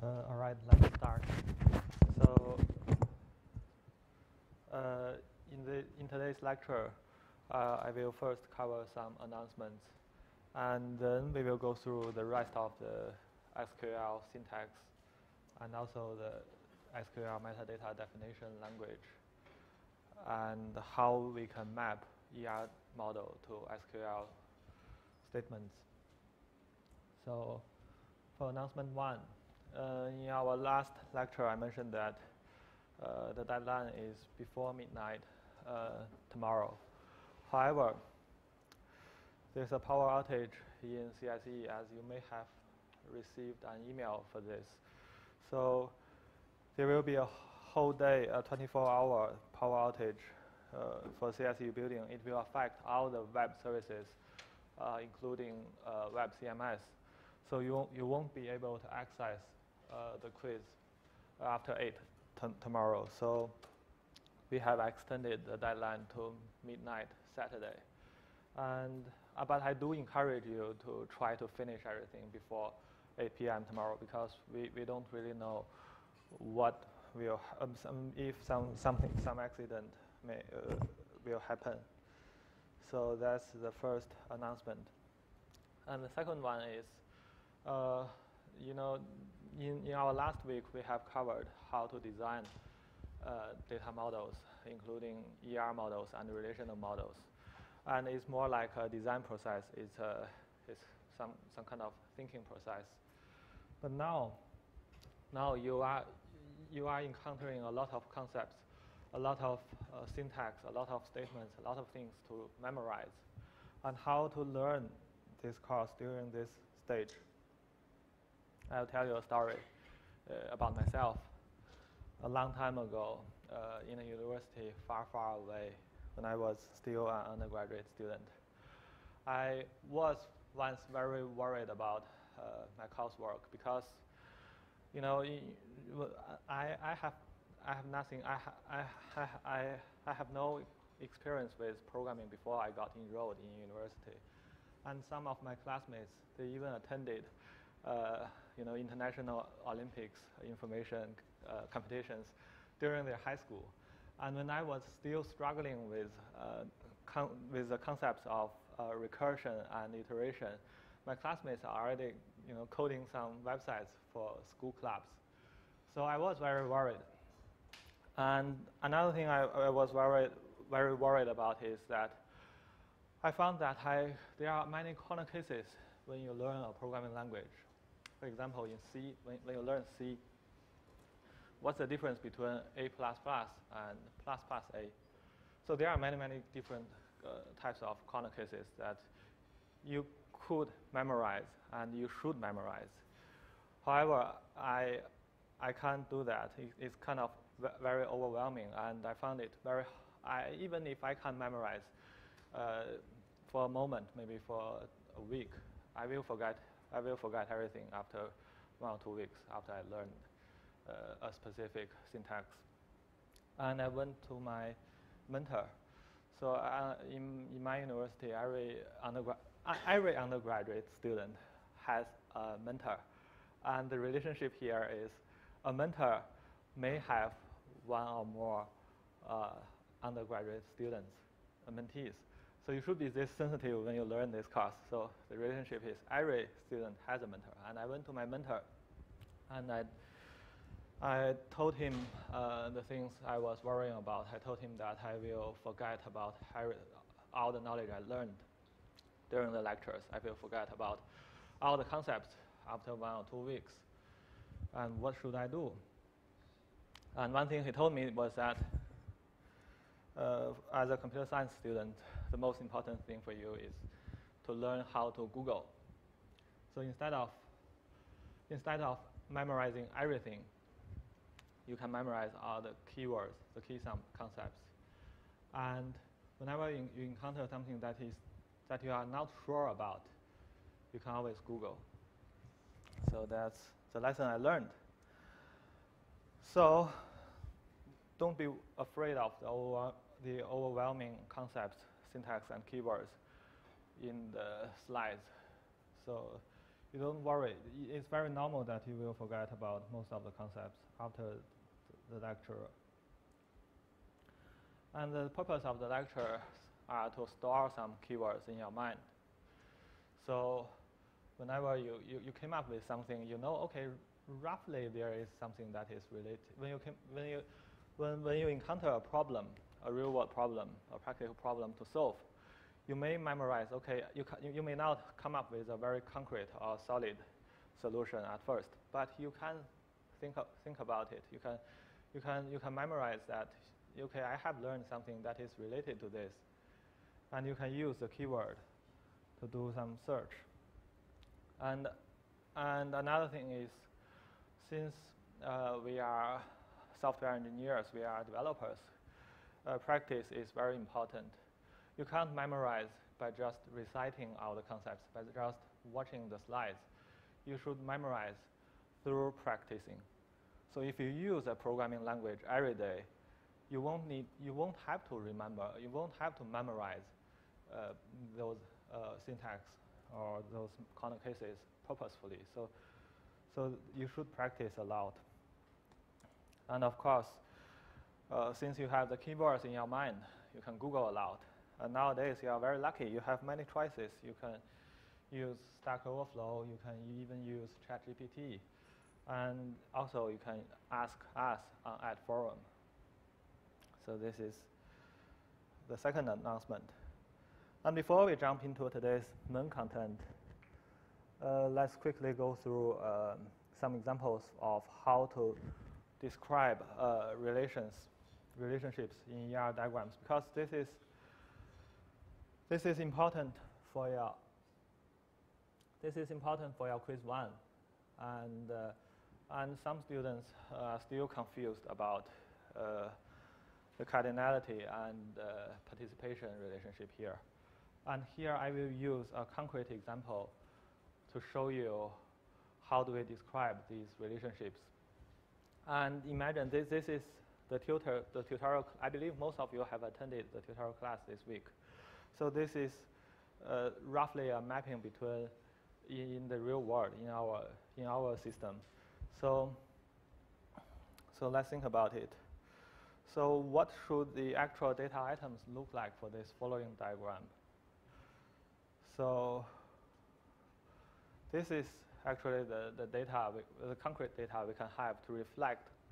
All right, let's start. So, in today's lecture, I will first cover some announcements, and then we will go through the rest of the SQL syntax, and also the SQL metadata definition language, and how we can map ER model to SQL statements. So, for announcement 1, in our last lecture, I mentioned that the deadline is before midnight tomorrow. However, there's a power outage in CSE, as you may have received an email for this. So there will be a whole day, a 24-hour power outage for CSE building. It will affect all the web services, including web CMS. So you won't be able to access the quiz after 8 tomorrow. So we have extended the deadline to midnight Saturday. And but I do encourage you to try to finish everything before 8 p.m. tomorrow, because we don't really know what will if some accident will happen. So that's the first announcement. And the second one is, in our last week, we have covered how to design data models, including ER models and relational models. And it's more like a design process. It's some kind of thinking process. But now you are encountering a lot of concepts, a lot of syntax, a lot of statements, a lot of things to memorize, and how to learn this course during this stage. I'll tell you a story about myself. A long time ago, in a university far, far away, when I was still an undergraduate student, I was once very worried about my coursework, because I have nothing. I have no experience with programming before I got enrolled in university, and some of my classmates, they even attended international Olympics information competitions during their high school. And when I was still struggling with the concepts of recursion and iteration, my classmates are already coding some websites for school clubs. So I was very worried. And another thing I was very worried about is that I found that there are many corner cases when you learn a programming language. For example, in C, when you learn C, what's the difference between A++ and ++A? So there are many different types of corner cases that you could memorize and you should memorize. However, I can't do that. It's kind of very overwhelming, and I found it even if I can't memorize for a moment, maybe for a week, I will forget everything after 1 or 2 weeks after I learned a specific syntax. And I went to my mentor. So in my university, every undergraduate student has a mentor. And the relationship here is a mentor may have one or more undergraduate students, mentees. So you should be this sensitive when you learn this course. So the relationship is every student has a mentor. And I went to my mentor, and I told him the things I was worrying about. I told him that I will forget about all the knowledge I learned during the lectures. I will forget about all the concepts after 1 or 2 weeks. And what should I do? And one thing he told me was that as a computer science student, the most important thing for you is to learn how to Google. So instead of memorizing everything, you can memorize all the keywords, the key concepts. And whenever you encounter something that you are not sure about, you can always Google. So that's the lesson I learned. So don't be afraid of the overwhelming concepts, syntax, and keywords in the slides. So You don't worry. It's very normal that you will forget about most of the concepts after the lecture. And the purpose of the lecture are to store some keywords in your mind. So whenever you came up with something, you know, okay, roughly there is something that is related. When you encounter a problem, a real-world problem, a practical problem to solve, you may memorize. Okay, you may not come up with a very concrete or solid solution at first, but you can think about it. You can memorize that. Okay, I have learned something that is related to this, and you can use the keyword to do some search. And another thing is, since we are software engineers, we are developers, practice is very important. You can't memorize by just reciting all the concepts, by just watching the slides. You should memorize through practicing. So if you use a programming language every day, you won't have to remember, you won't have to memorize those syntax or those corner cases purposefully. So you should practice a lot. And of course, since you have the keywords in your mind, you can Google a lot. And nowadays, you are very lucky. You have many choices. You can use Stack Overflow. You can even use ChatGPT. And also, you can ask us at forum. So this is the second announcement. And before we jump into today's main content, let's quickly go through some examples of how to describe relationships in ER diagrams, because this is important for your quiz 1, and some students are still confused about the cardinality and participation relationship here. And here I will use a concrete example to show you how do we describe these relationships. And imagine this is the tutorial. I believe most of you have attended the tutorial class this week. So this is roughly a mapping between in the real world in our system. So let's think about it. So what should the actual data items look like for this following diagram? So this is actually the data, the concrete data we can have to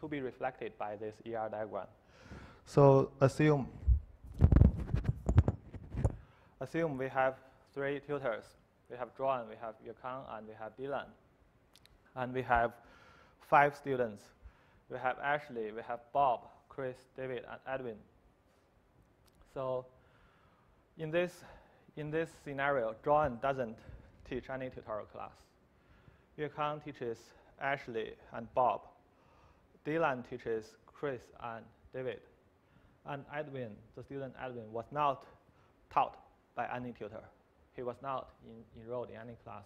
be reflected by this ER diagram. So assume we have 3 tutors. We have John, we have Yukang, and we have Dylan. And we have 5 students. We have Ashley, we have Bob, Chris, David, and Edwin. So in this scenario, John doesn't teach any tutorial class. Yukang teaches Ashley and Bob. Dylan teaches Chris and David. And Edwin, the student Edwin, was not taught by any tutor. He was not enrolled in any class.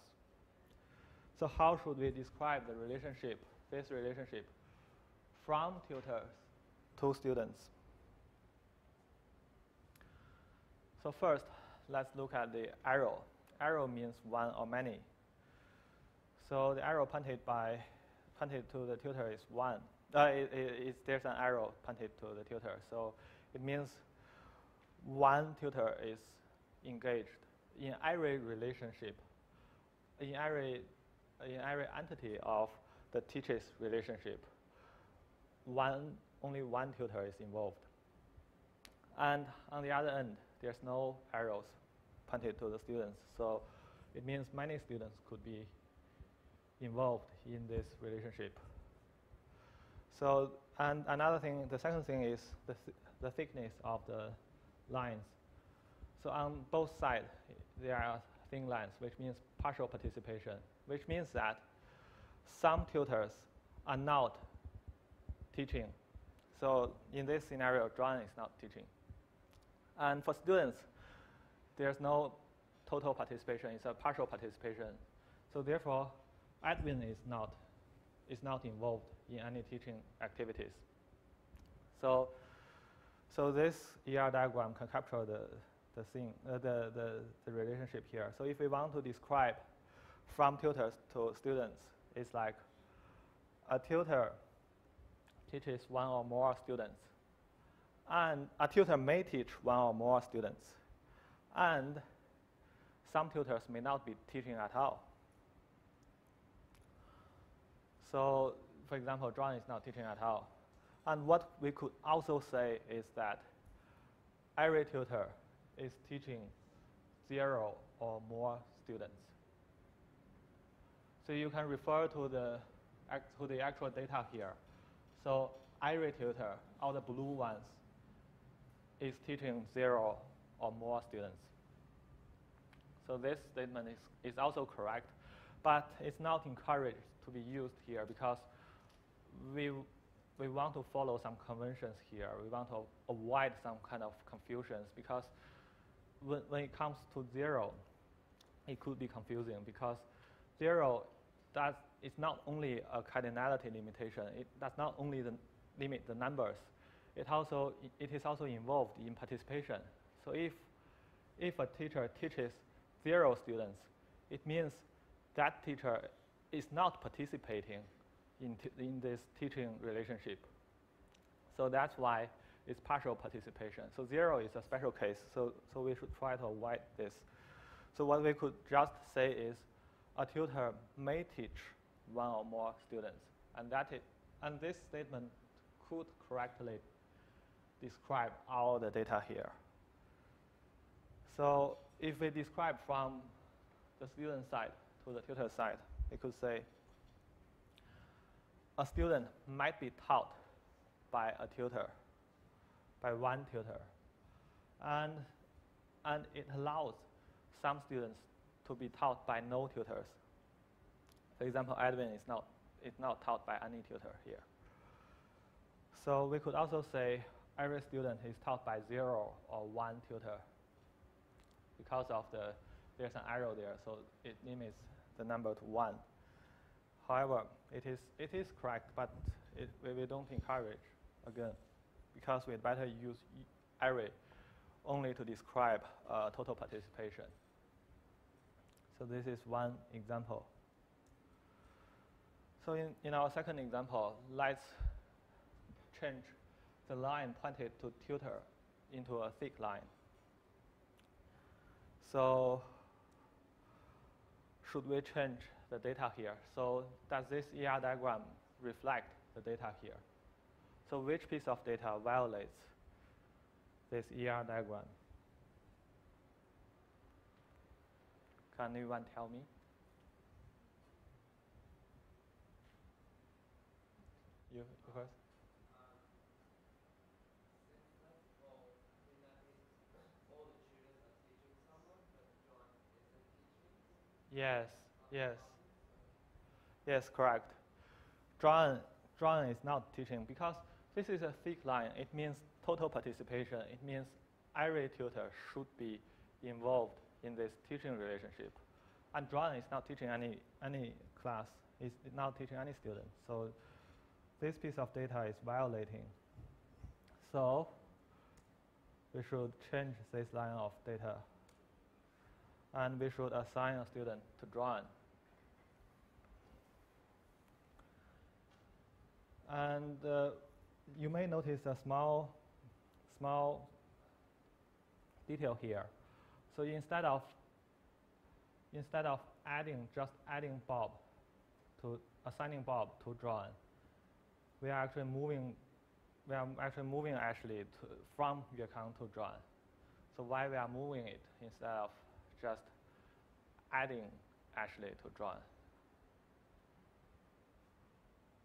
So how should we describe the relationship, this relationship, from tutors to students? So first, let's look at the arrow. Arrow means one or many. So the arrow pointed to the tutor is 1. There's an arrow pointed to the tutor. So it means one tutor is engaged in every relationship, in every entity of the teacher's relationship. Only one tutor is involved. And on the other end, there's no arrows pointed to the students. So it means many students could be involved in this relationship. So, and another thing, the second thing is the thickness of the lines. So on both sides, there are thin lines, which means partial participation, which means that some tutors are not teaching. So in this scenario, John is not teaching. And for students, there's no total participation. It's a partial participation. So therefore, Edwin is not involved in any teaching activities. So this ER diagram can capture the relationship here. So if we want to describe from tutors to students is like a tutor teaches one or more students, and a tutor may teach one or more students, and some tutors may not be teaching at all. So, for example, John is not teaching at all. And what we could also say is that every tutor is teaching 0 or more students. So you can refer to the actual data here. So every tutor, all the blue ones, is teaching 0 or more students. So this statement is also correct, but it's not encouraged to be used here because we want to follow some conventions here. We want to avoid some kind of confusions because when it comes to 0, it could be confusing because 0 is not only a cardinality limitation. It does not only limit the numbers. It is also involved in participation. So if a teacher teaches 0 students, it means that teacher is not participating in this teaching relationship. So that's why it's partial participation. So 0 is a special case, so we should try to avoid this. So what we could just say is a tutor may teach 1 or more students, and this statement could correctly describe all the data here. So if we describe from the student side to the tutor side, we could say a student might be taught by a tutor, by one tutor, and it allows some students to be taught by no tutors. For example, Edwin is not taught by any tutor here. So we could also say every student is taught by 0 or 1 tutor because of there's an arrow there, so it limits the number to 1. However, it is correct, but we don't encourage, again, because we'd better use array only to describe total participation. So this is one example. So in our second example, let's change the line pointed to tutor into a thick line. So should we change the data here? So does this ER diagram reflect the data here? So which piece of data violates this ER diagram? Can anyone tell me? You first? Yes, correct. John is not teaching because this is a thick line. It means total participation. It means every tutor should be involved in this teaching relationship. And John is not teaching any class. He's not teaching any student. So this piece of data is violating. So we should change this line of data. And we should assign a student to John. And you may notice a small detail here. So instead of adding Bob to assigning Bob to John, we are actually moving Ashley from Yuekang to John. So why we are moving it instead of just adding Ashley to John?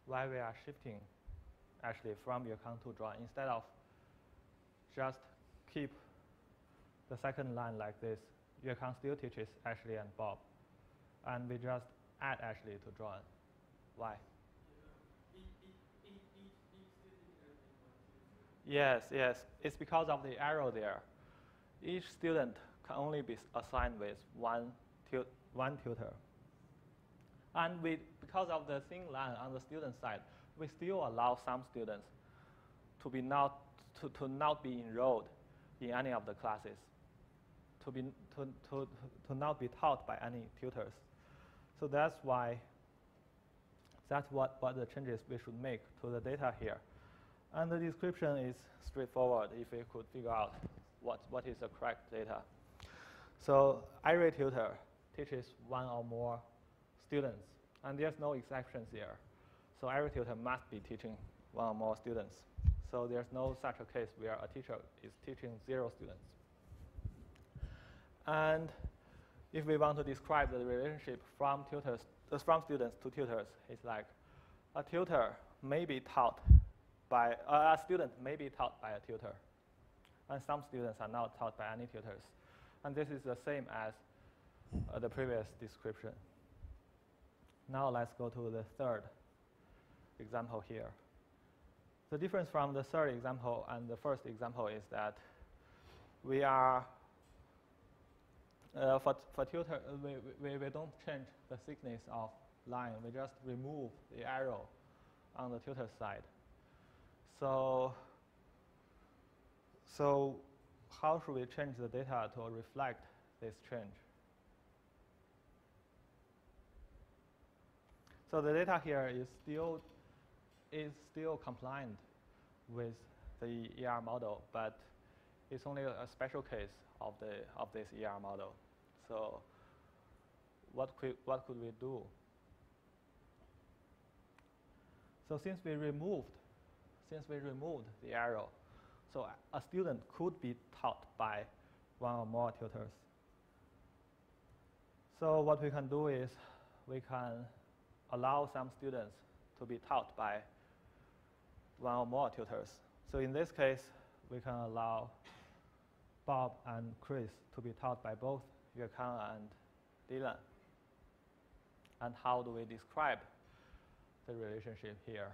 Why we are shifting Ashley from Yuekang to John instead of just keep the second line like this? Yuekang still teaches Ashley and Bob, and we just add Ashley to John. Why? Yes, it's because of the arrow there. Each student can only be assigned with one tutor. And because of the thin line on the student side, we still allow some students to not be enrolled in any of the classes, to not be taught by any tutors. So that's what the changes we should make to the data here. And the description is straightforward if we could figure out what is the correct data. So every tutor teaches one or more students, and there's no exceptions here. So every tutor must be teaching one or more students. So there's no such a case where a teacher is teaching 0 students. And if we want to describe the relationship from students to tutors, it's like a tutor may be taught by a student may be taught by a tutor, and some students are not taught by any tutors. And this is the same as the previous description. Now let's go to the third example here. The difference from the third example and the first example is that we are for tutor we don't change the thickness of line. We just remove the arrow on the tutor side. So how should we change the data to reflect this change? So the data here is still compliant with the ER model, but it's only a special case of this ER model. So what could we do? So since we removed the arrow, so a student could be taught by one or more tutors. So what we can do is we can allow some students to be taught by one or more tutors. So in this case, we can allow Bob and Chris to be taught by both Yuekang and Dylan. And how do we describe the relationship here?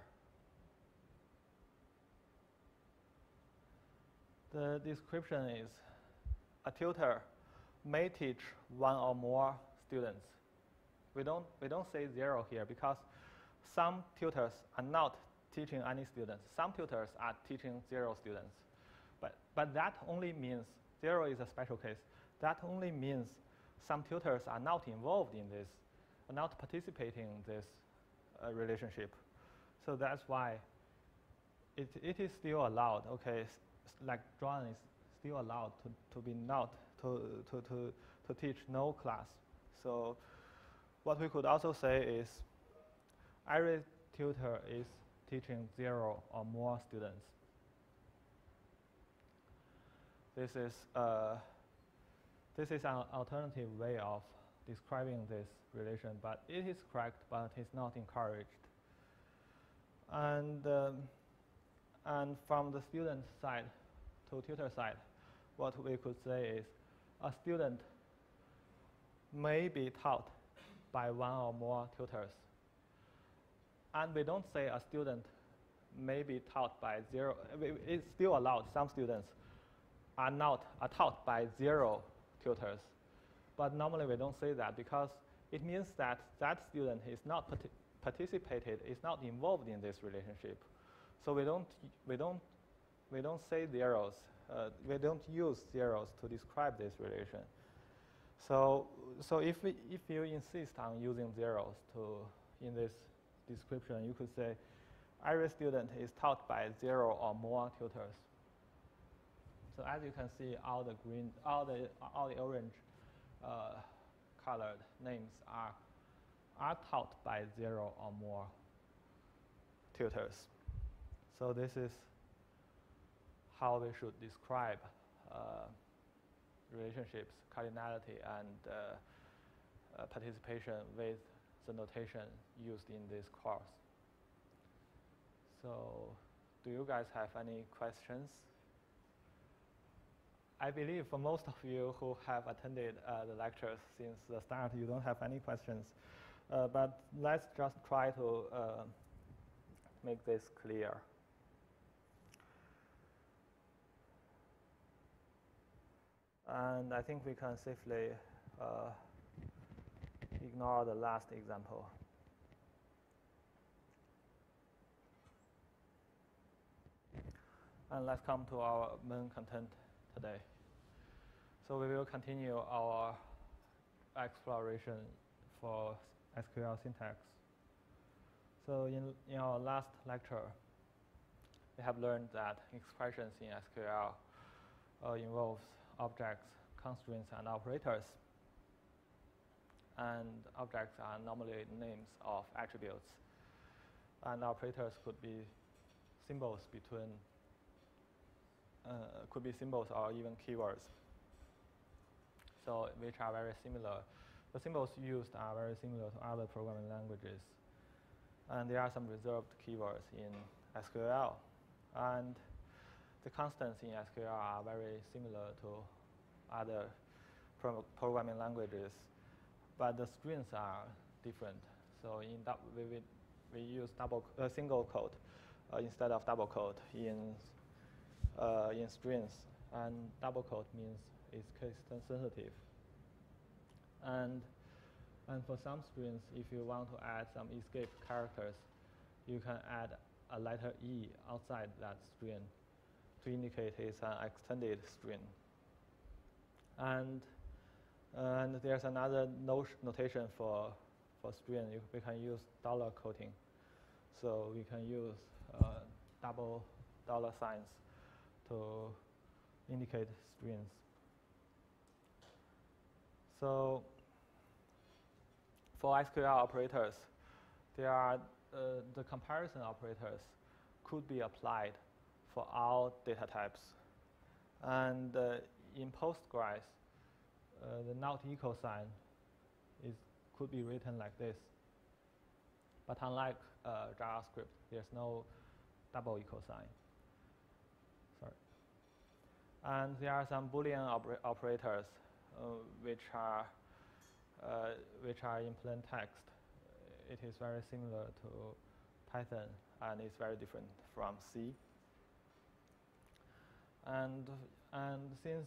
The description is a tutor may teach one or more students. We don't say 0 here because some tutors are not teaching any students. Some tutors are teaching 0 students. But that only means 0 is a special case. That only means some tutors are not involved in this, are not participating in this relationship. So that's why it is still allowed. Okay, like John is still allowed to teach no class. So what we could also say is every tutor is teaching 0 or more students. This is an alternative way of describing this relation, but it is correct, but it's not encouraged. And from the student side to tutor side, what we could say is a student may be taught by one or more tutors. And we don't say a student may be taught by 0. It's still allowed. Some students are taught by 0 tutors. But normally we don't say that because it means that that student is not participated, is not involved in this relationship. So we don't say zeros. We don't use zeros to describe this relation. So if you insist on using zeros in this description, you could say every student is taught by 0 or more tutors. So as you can see, all the orange colored names are taught by 0 or more tutors. So this is how we should describe relationships, cardinality, and participation with the notation used in this course. So do you guys have any questions? I believe for most of you who have attended the lectures since the start, you don't have any questions. But let's just try to make this clear. And I think we can safely ignore the last example. And let's come to our main content today. So we will continue our exploration for SQL syntax. So in our last lecture, we have learned that expressions in SQL involves objects, constraints, and operators. And objects are normally names of attributes. And operators could be symbols or even keywords. So which are very similar. The symbols used are very similar to other programming languages. And there are some reserved keywords in SQL. And the constants in SQL are very similar to other programming languages. But the strings are different. So we use single quote instead of double quote in strings. And double quote means it's case sensitive. And for some strings, if you want to add some escape characters, you can add a letter E outside that string to indicate it's an extended string. And there's another notation for string. We can use dollar quoting. So we can use double dollar signs to indicate strings. So for SQL operators, there are the comparison operators could be applied for all data types. And in Postgres, the not equal sign could be written like this. But unlike JavaScript, there's no double equal sign. Sorry. And there are some Boolean operators which are in plain text. It is very similar to Python, and it's very different from C. And since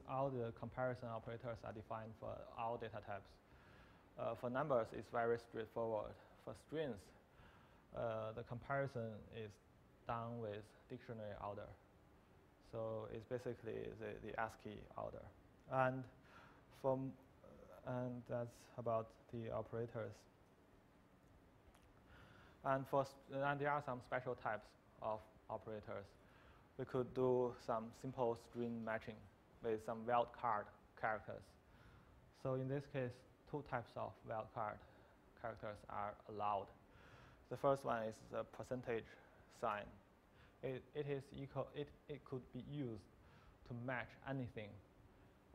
all the comparison operators are defined for all data types, for numbers it's very straightforward. For strings, the comparison is done with dictionary order. So it's basically the ASCII order. And that's about the operators. And there are some special types of operators. We could do some simple string matching with some wildcard characters. So in this case, two types of wildcard characters are allowed. The first one is the percentage sign. It could be used to match anything,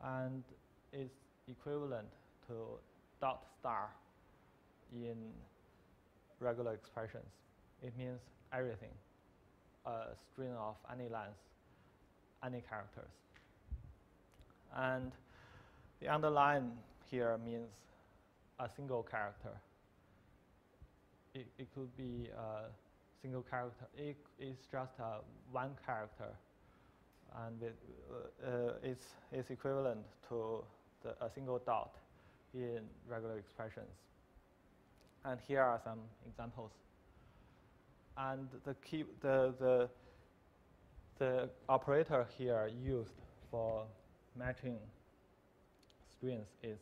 and it's equivalent to dot star in regular expressions. It means everything, a string of any length, any characters. And the underline here means a single character. It could be a single character. It's just one character, and it's equivalent to a single dot in regular expressions. And here are some examples. And the operator here used for matching strings is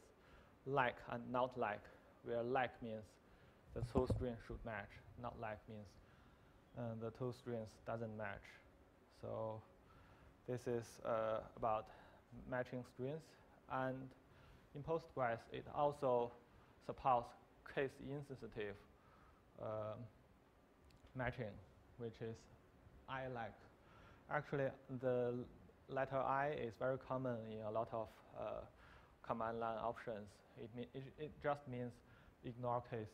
like and not like, where like means the two strings should match, not like means the two strings doesn't match. So this is about matching strings. And in Postgres, it also supports case-insensitive matching, which is I like. Actually, the letter I is very common in a lot of command line options. It just means ignore case.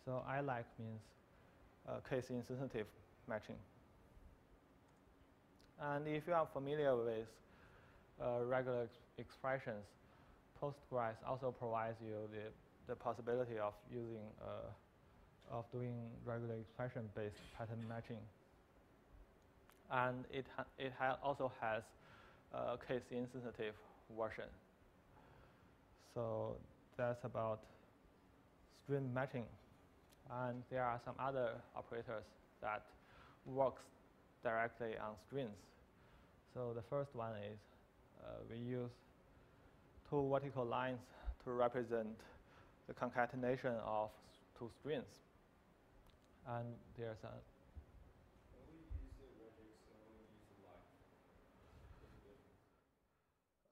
So I like means case-insensitive matching. And if you are familiar with regular expressions, Postgres also provides you the possibility of doing regular expression-based pattern matching. And it also has a case-insensitive version. So that's about string matching. And there are some other operators that works directly on strings. So the first one is we use two vertical lines to represent the concatenation of two strings. And there's a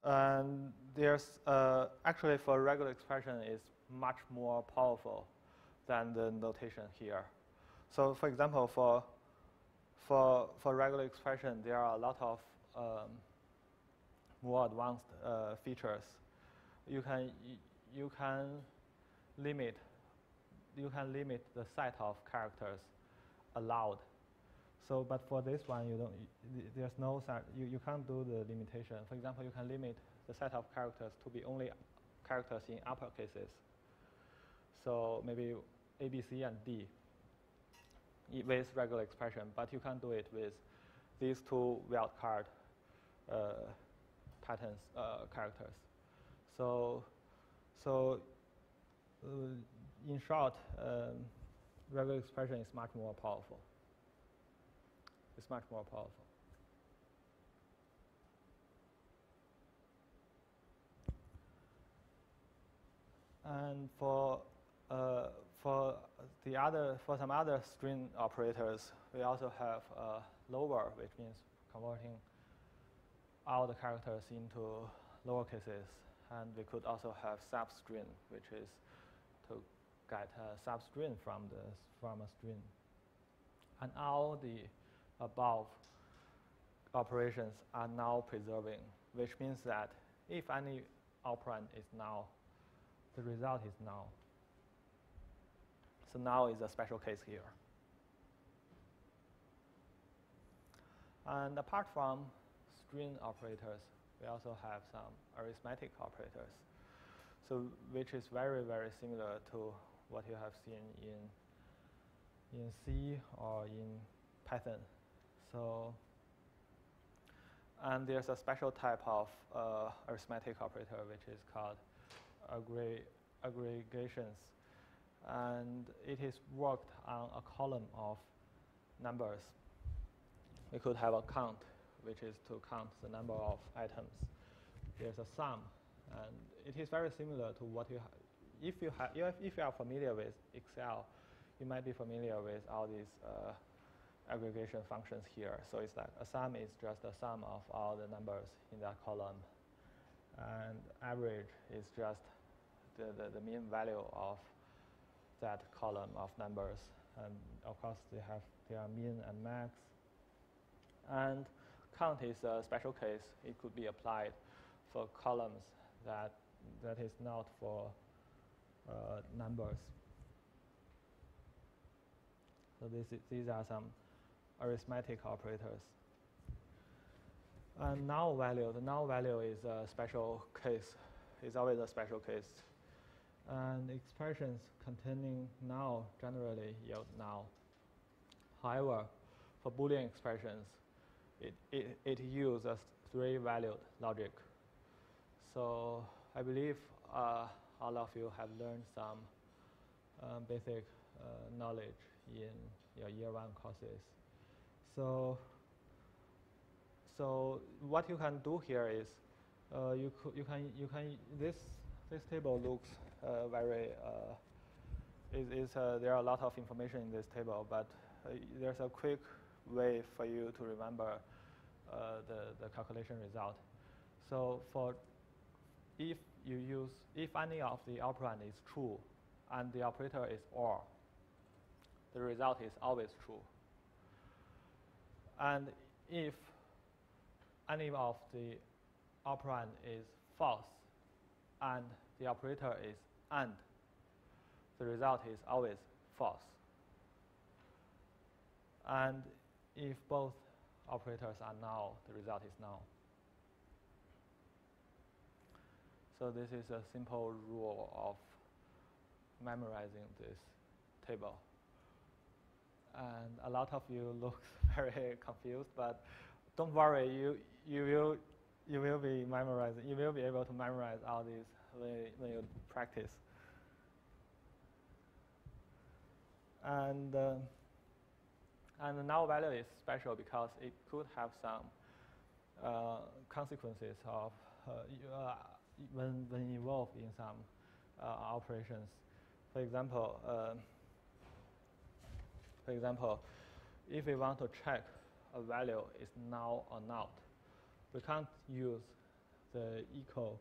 and there's actually for regular expression is much more powerful than the notation here. So for example, for regular expression, there are a lot of more advanced features. You can limit the set of characters allowed. So, but for this one, there's no set. You can't do the limitation. For example, you can limit the set of characters to be only characters in upper cases. So maybe A, B, C, and D with regular expression, but you can't do it with these two wildcard patterns characters. So in short, regular expression is much more powerful. It's much more powerful. And for some other string operators, we also have lower, which means converting all the characters into lower cases. And we could also have substring, which is to get a substring from a string. And all the above operations are now preserving, which means that if any operand is null, the result is null. So null is a special case here. And apart from string operators, we also have some arithmetic operators, so which is very, very similar to what you have seen in C or in Python. So, and there's a special type of arithmetic operator which is called aggregations, and it is worked on a column of numbers. We could have a count, which is to count the number of items. There's a sum, and it is very similar to what you if you are familiar with Excel, you might be familiar with all these aggregation functions here. So it's like a sum is just a sum of all the numbers in that column, and average is just the mean value of that column of numbers. And of course, there are mean and max. And count is a special case. It could be applied for columns that is not for numbers. So these are some arithmetic operators. And null value, the null value is a special case. It's always a special case. And expressions containing null generally yield null. However, for Boolean expressions, it uses three-valued logic. So I believe all of you have learned some basic knowledge in your year 1 courses. So what you can do here is this table looks very there are a lot of information in this table, but there's a quick way for you to remember the calculation result. So if any of the operand is true and the operator is OR, the result is always true. And if any of the operand is false and the operator is AND, the result is always false. And if both operators are null, the result is null. So this is a simple rule of memorizing this table. And a lot of you look very confused, but don't worry, you will be memorizing. You will be able to memorize all these when you practice. And the null value is special because it could have some consequences of when involved in some operations. For example, if we want to check a value is null or not, we can't use the equal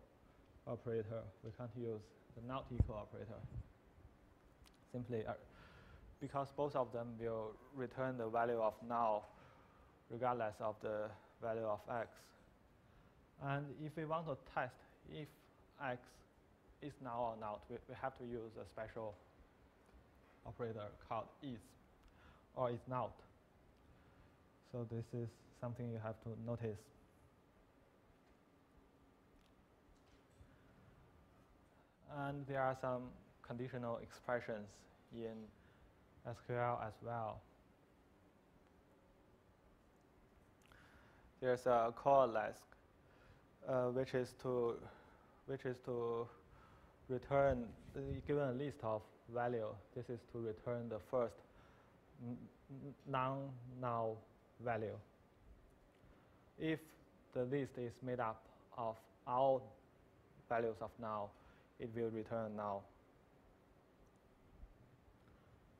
operator. We can't use the not equal operator. Simply because both of them will return the value of null regardless of the value of x. And if we want to test if x is null or not, we have to use a special operator called is or is not. So this is something you have to notice. And there are some conditional expressions in SQL as well. There's a coalesce, which is to return, given a list of value, this is to return the first non-null value. If the list is made up of all values of null, it will return null.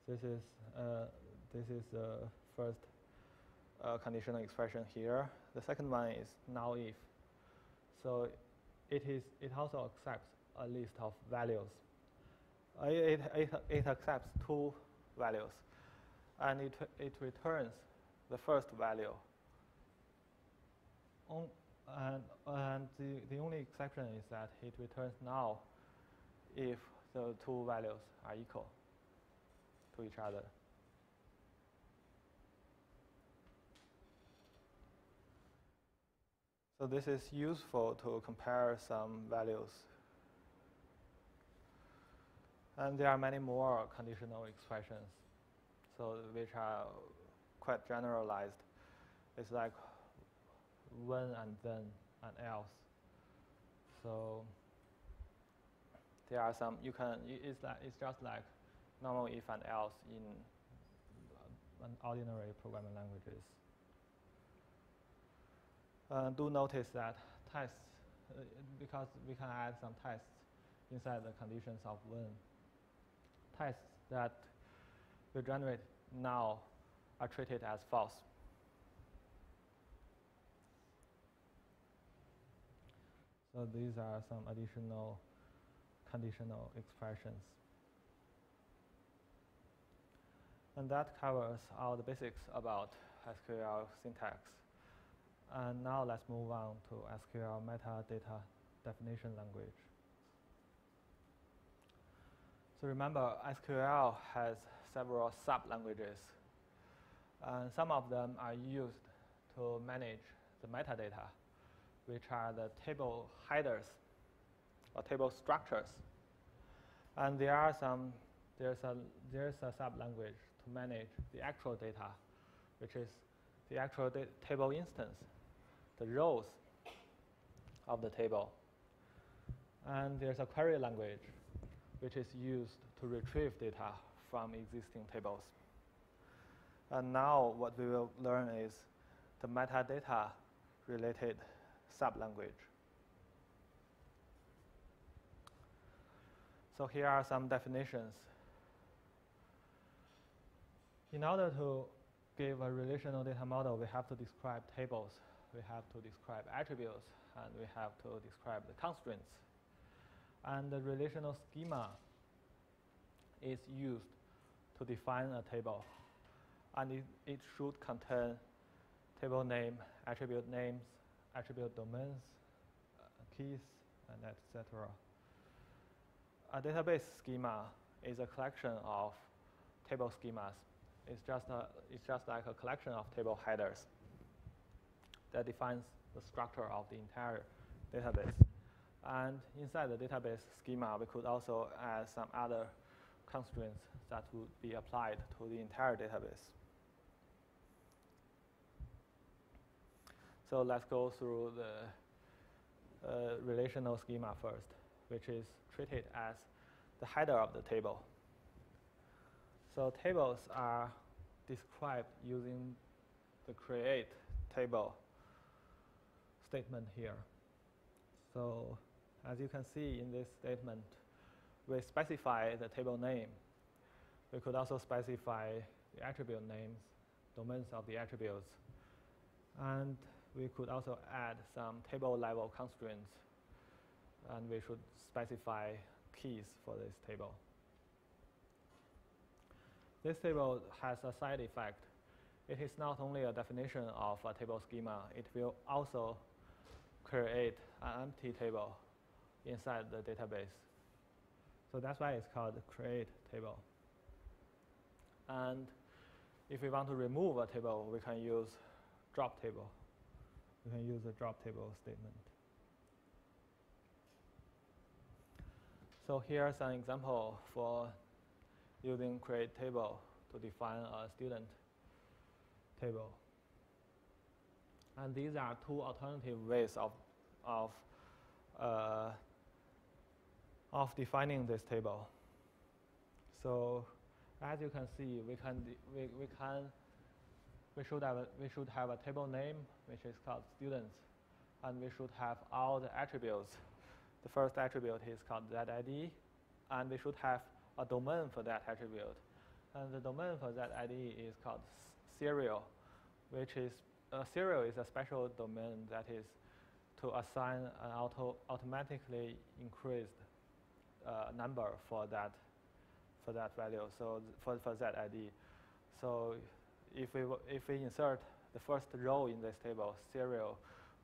This is the first conditional expression here. The second one is null if. So it also accepts a list of values. It accepts two values, and it returns the first value. And the only exception is that it returns null if the two values are equal to each other. So this is useful to compare some values. And there are many more conditional expressions, so which are quite generalized. It's like when and then and else. So there are some it's just like normal if and else in ordinary programming languages. Do notice that tests, because we can add some tests inside the conditions of when. Tests that will generate null are treated as false. So these are some additional conditional expressions. And that covers all the basics about SQL syntax. And now let's move on to SQL metadata definition language. So remember, SQL has several sub-languages. And some of them are used to manage the metadata, which are the table headers or table structures. And there's a sub-language to manage the actual data, which is the actual table instance, the rows of the table. And there's a query language, which is used to retrieve data from existing tables. And now what we will learn is the metadata related sub-language. So here are some definitions. In order to give a relational data model, we have to describe tables, we have to describe attributes, and we have to describe the constraints. And the relational schema is used to define a table. And it should contain table name, attribute names, attribute domains, keys, and etc. A database schema is a collection of table schemas. It's just like a collection of table headers that defines the structure of the entire database. And inside the database schema, we could also add some other constraints that would be applied to the entire database. So let's go through the relational schema first, which is treated as the header of the table. So tables are described using the create table statement here. So as you can see in this statement, we specify the table name. We could also specify the attribute names, domains of the attributes. And we could also add some table level constraints. And we should specify keys for this table. This table has a side effect. It is not only a definition of a table schema, it will also create an empty table inside the database. So that's why it's called create table. And if we want to remove a table, we can use drop table. We can use a drop table statement. So here's an example for using create table to define a student table. And these are two alternative ways of defining this table. So as you can see, we should have a table name which is called students, and we should have all the attributes. The first attribute is called ZID, and we should have a domain for that attribute. And the domain for that ID is called serial, which is serial is a special domain that is to assign an automatically increased number for that value. So for that ID. So if we insert the first row in this table, serial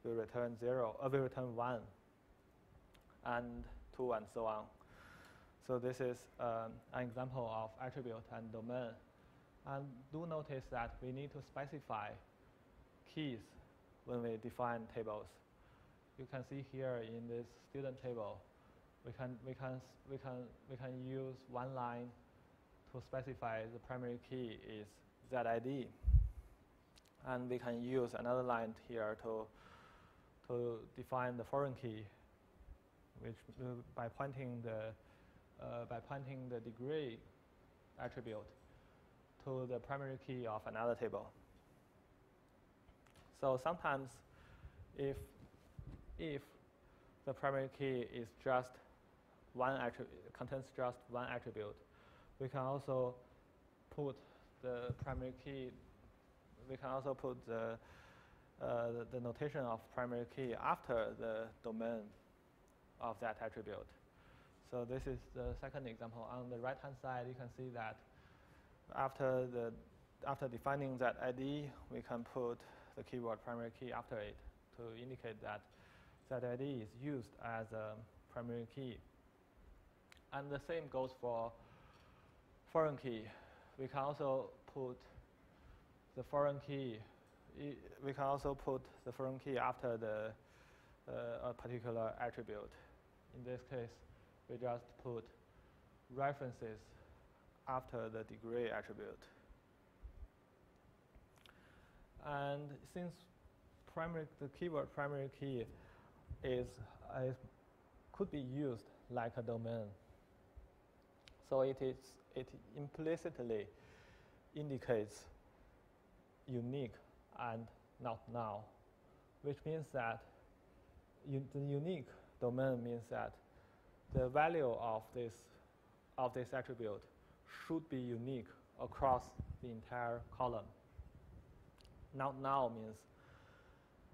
will return 0, will return 1, and 2, and so on. So this is an example of attribute and domain. And do notice that we need to specify keys when we define tables. You can see here in this student table, we can use one line to specify the primary key is ZID, and we can use another line here to define the foreign key, which by pointing the degree attribute to the primary key of another table. So sometimes if the primary key is just one attribute, contains just one attribute, we can also put the primary key, we can also put the notation of primary key after the domain of that attribute. So this is the second example. On the right-hand side, you can see that after defining that ID, we can put the keyword primary key after it to indicate that that ID is used as a primary key. And the same goes for foreign key. We can also put the foreign key. We can also put the foreign key after a particular attribute. In this case, we just put references after the degree attribute. And since the keyword primary key could be used like a domain, so it implicitly indicates unique and not null, which means that the unique domain means that the value of this attribute should be unique across the entire column. Not null means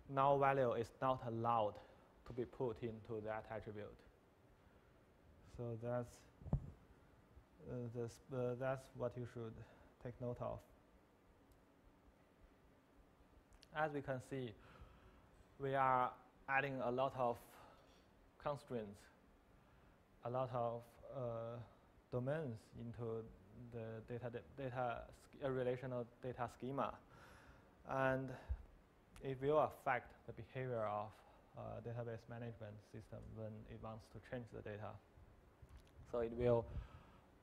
null value is not allowed to be put into that attribute. So that's what you should take note of. As we can see, we are adding a lot of constraints, a lot of domains into the relational data schema, and it will affect the behavior of database management system when it wants to change the data. So it will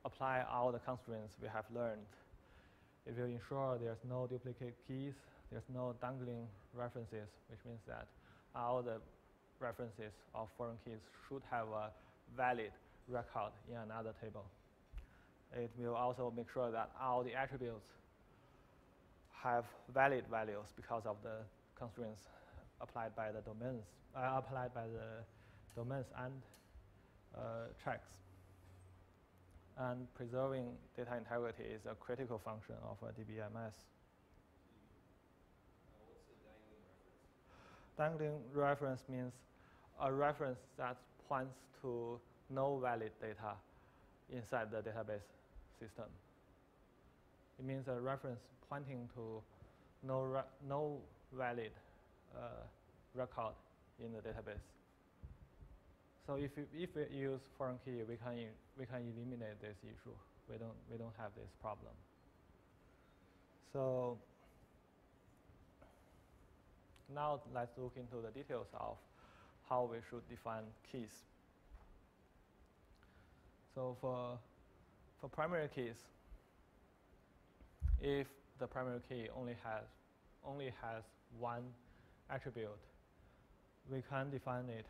apply all the constraints we have learned. It will ensure there's no duplicate keys, there's no dangling references, which means that all the references of foreign keys should have a valid record in another table. It will also make sure that all the attributes have valid values because of the constraints applied by the domains, and checks. And preserving data integrity is a critical function of a DBMS. What's the dangling reference? Dangling reference means a reference that points to no valid data inside the database system. It means a reference pointing to no valid record in the database. So if we use foreign key, we can eliminate this issue. We don't have this problem. So now let's look into the details of how we should define keys. So for primary keys, if the primary key only has one attribute, we can define it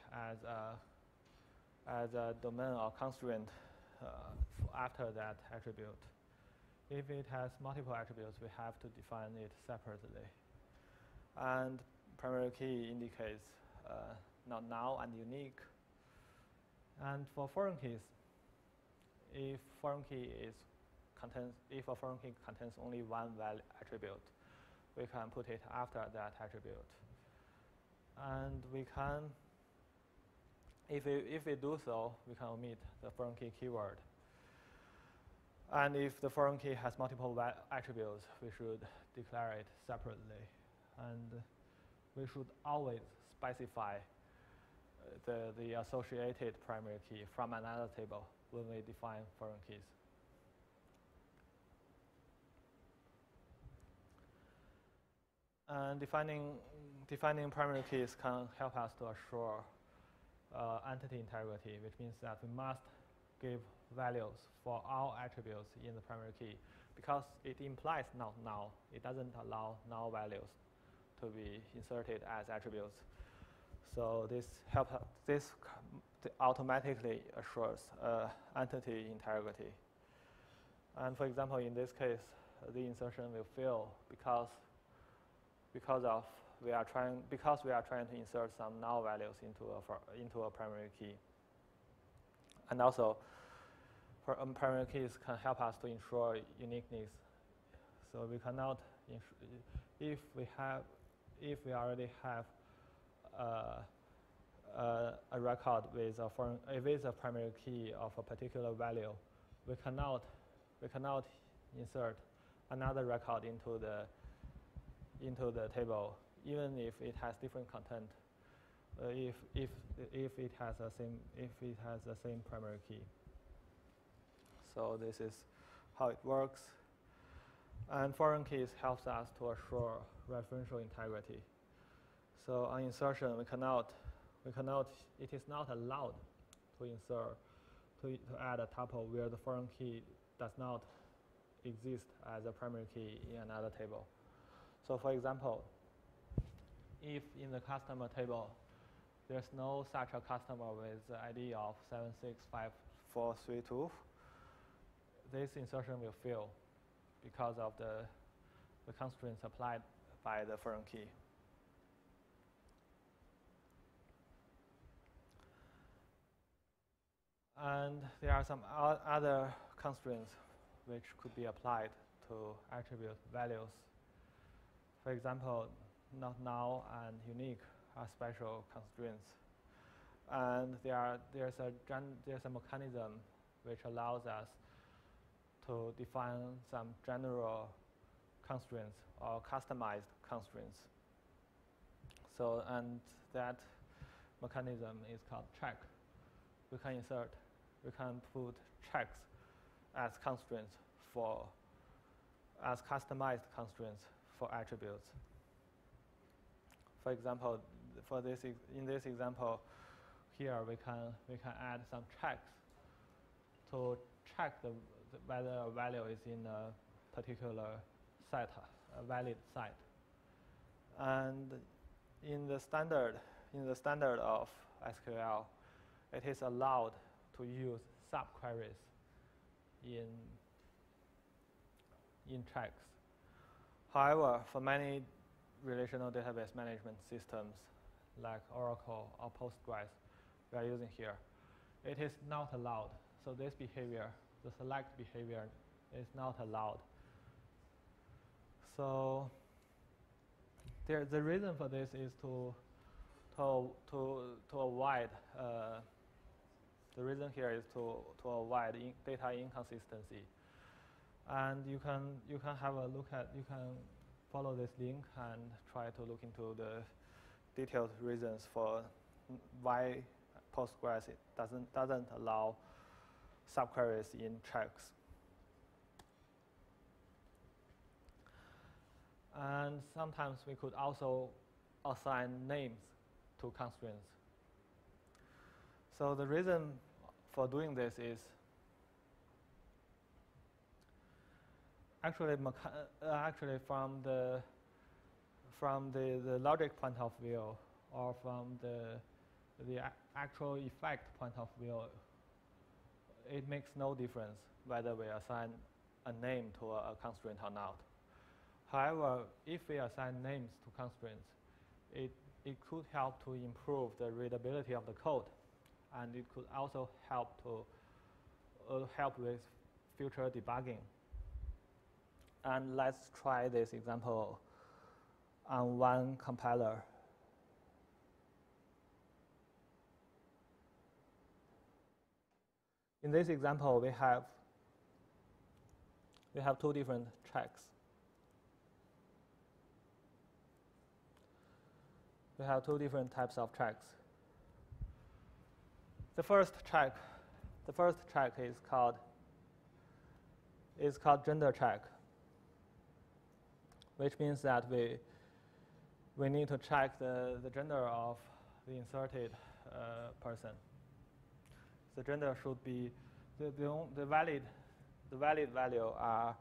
as a domain or constraint after that attribute. If it has multiple attributes, we have to define it separately. And primary key indicates not null and unique. And for foreign keys, if a foreign key contains only one valid attribute, we can put it after that attribute. And we can, if we do so, we can omit the foreign key keyword. And if the foreign key has multiple attributes, we should declare it separately. And we should always specify the associated primary key from another table when we define foreign keys. And defining primary keys can help us to assure entity integrity, which means that we must give values for all attributes in the primary key, because it implies not null. It doesn't allow null values to be inserted as attributes. So this automatically assures entity integrity. And for example, in this case, the insertion will fail because we are trying to insert some null values into a primary key. And also, primary keys can help us to ensure uniqueness. So we cannot, if we already have a record with a primary key of a particular value, we cannot insert another record into the table, even if it has different content. If it has the same primary key. So this is how it works. And foreign keys helps us to assure referential integrity. So on insertion, it is not allowed to add a tuple where the foreign key does not exist as a primary key in another table. So for example, if in the customer table, there's no such a customer with the ID of 765432, this insertion will fail because of the constraints applied by the foreign key. And there are some other constraints which could be applied to attribute values. For example, not null and unique are special constraints. And there's a mechanism which allows us to define some general constraints or customized constraints. So, and that mechanism is called check. We can put checks as constraints as customized constraints for attributes. For example, in this example, here we can add some checks to check whether a value is in a particular set, a valid site. And in the standard of SQL, it is allowed to use subqueries in checks. However, for many relational database management systems like Oracle or Postgres we are using here, it is not allowed. So this behavior the select behavior is not allowed. So the reason for this is to avoid the reason here is to avoid data inconsistency. And you can have a look at, you can follow this link and try to look into the detailed reasons for why Postgres doesn't allow subqueries in checks. And sometimes we could also assign names to constraints. So the reason for doing this is actually from the logic point of view, or from the actual effect point of view, it makes no difference whether we assign a name to a constraint or not. However, if we assign names to constraints, it could help to improve the readability of the code, and it could also help with future debugging. And let's try this example on one compiler. In this example, we have two different checks. We have two different types of checks. The first check is called gender check, which means that we need to check the gender of the inserted person. The gender should be the valid value are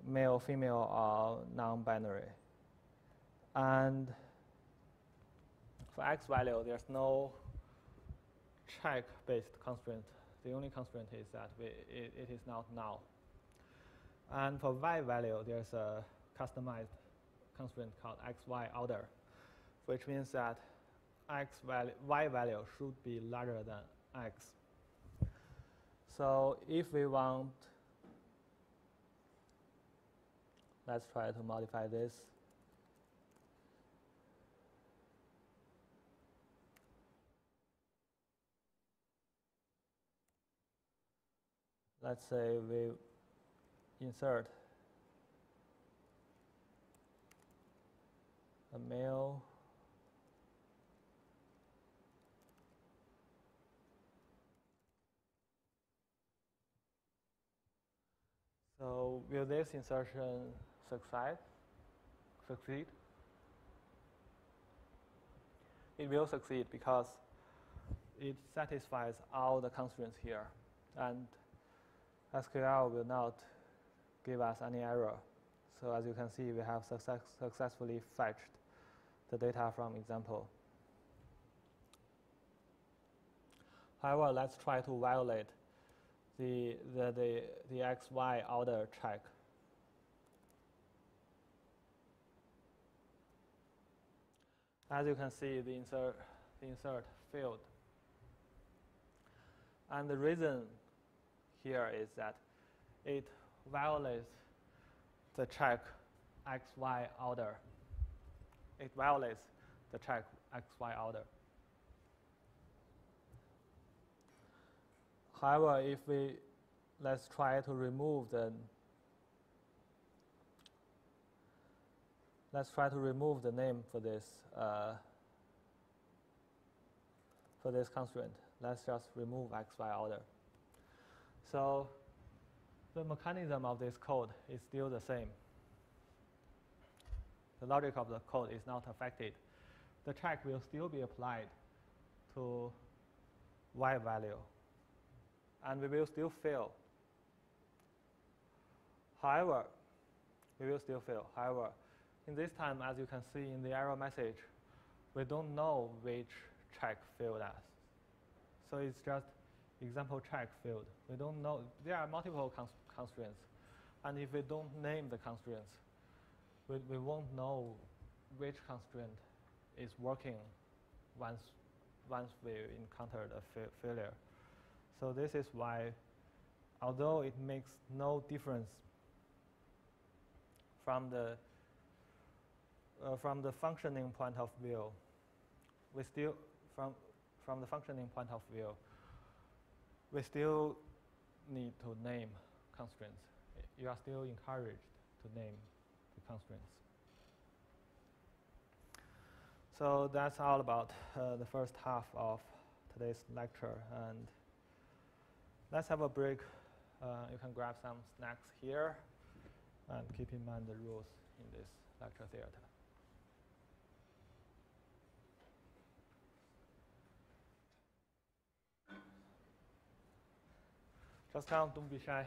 male, female, or non-binary. And for X value, there's no check-based constraint. The only constraint is that it is not null. And for Y value, there's a customized constraint called XY order, which means that Y value should be larger than X. So if we want, let's try to modify this. Let's say we insert a male So will this insertion succeed? It will succeed because it satisfies all the constraints here, and SQL will not give us any error. So as you can see, we have successfully fetched the data from example. However, let's try to violate the XY order check. As you can see, the insert failed. And the reason here is that it violates the check XY order. It violates the check XY order. However, if let's try to remove the name for this constraint. Let's just remove XY order. So the mechanism of this code is still the same. The logic of the code is not affected. The check will still be applied to Y value, and we will still fail. However, in this time, as you can see in the error message, we don't know which check failed us. So it's just example check failed. We don't know. There are multiple constraints, and if we don't name the constraints, we won't know which constraint is working once we encountered a failure. So this is why although it makes no difference from the functioning point of view, we still from the functioning point of view, we still need to name constraints. You are still encouraged to name the constraints. So that's all about the first half of today's lecture. And let's have a break. You can grab some snacks here and keep in mind the rules in this lecture theater. Just come, don't be shy.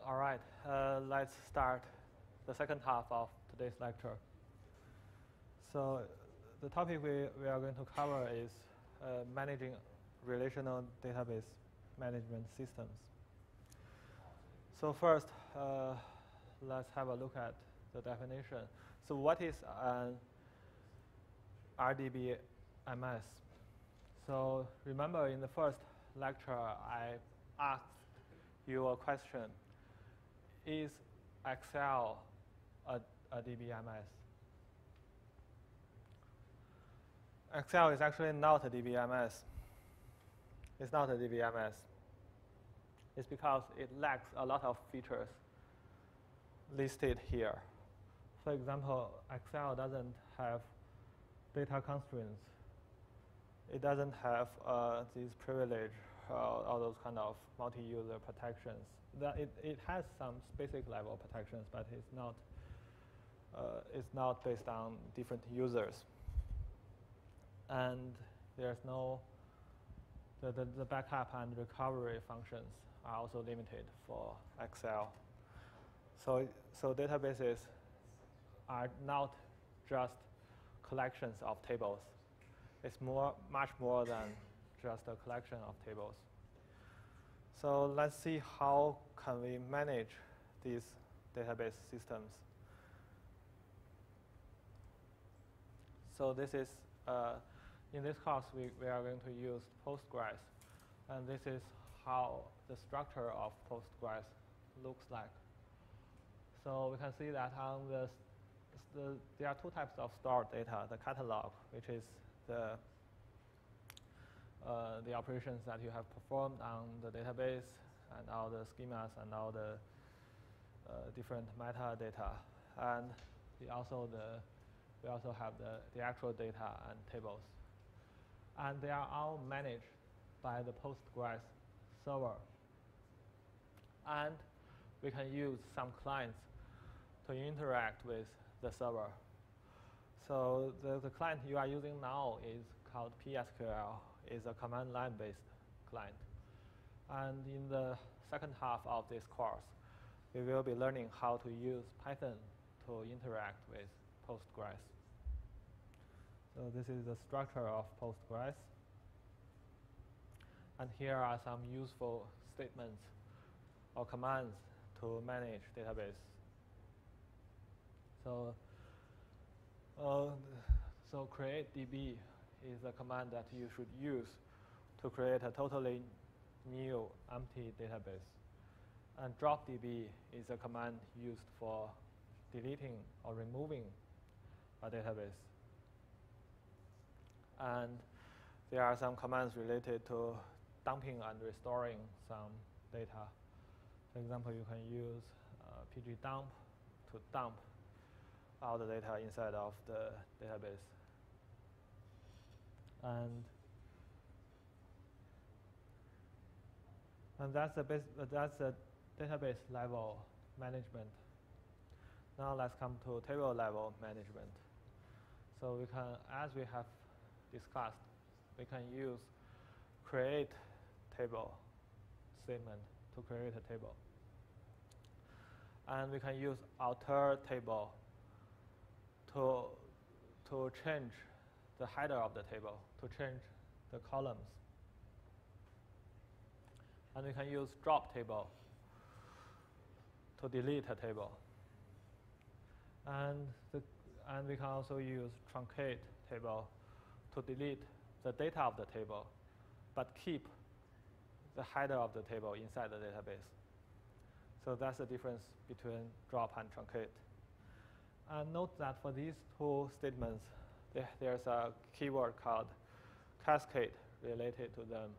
All right, let's start the second half of today's lecture. So the topic we are going to cover is managing relational database management systems. So first, let's have a look at the definition. So what is an RDBMS? So remember in the first lecture, I asked you a question. Is Excel a DBMS? Excel is actually not a DBMS. It's not a DBMS. It's because it lacks a lot of features listed here. For example, Excel doesn't have data constraints. It doesn't have these privilege, all those kind of multi-user protections. It has some basic level protections, but it's not based on different users. And there's no, the backup and recovery functions are also limited for Excel. So databases are not just collections of tables. It's much more than just a collection of tables. So let's see how can we manage these database systems. So this is, in this course, we are going to use Postgres. And this is how the structure of Postgres looks like. So we can see that on there are two types of stored data: the catalog, which is the operations that you have performed on the database, and all the schemas and all the different metadata, and we also have the actual data and tables, and they are all managed by the Postgres server, and we can use some clients to interact with the server. So the client you are using now is called PSQL. Is a command line based client. And in the second half of this course, we will be learning how to use Python to interact with Postgres. So this is the structure of Postgres. And here are some useful statements or commands to manage database. So create DB is a command that you should use to create a totally new empty database. And drop DB is a command used for deleting or removing a database. And there are some commands related to dumping and restoring some data. For example, you can use pgdump to dump all the data inside of the database. And that's the database level management. Now let's come to table level management. So we can, as we have discussed, we can use create table statement to create a table. And we can use alter table to change the header of the table, to change the columns. And we can use drop table to delete a table. And we can also use truncate table to delete the data of the table, but keep the header of the table inside the database. So that's the difference between drop and truncate. And note that for these two statements, there's a keyword called cascade related to them.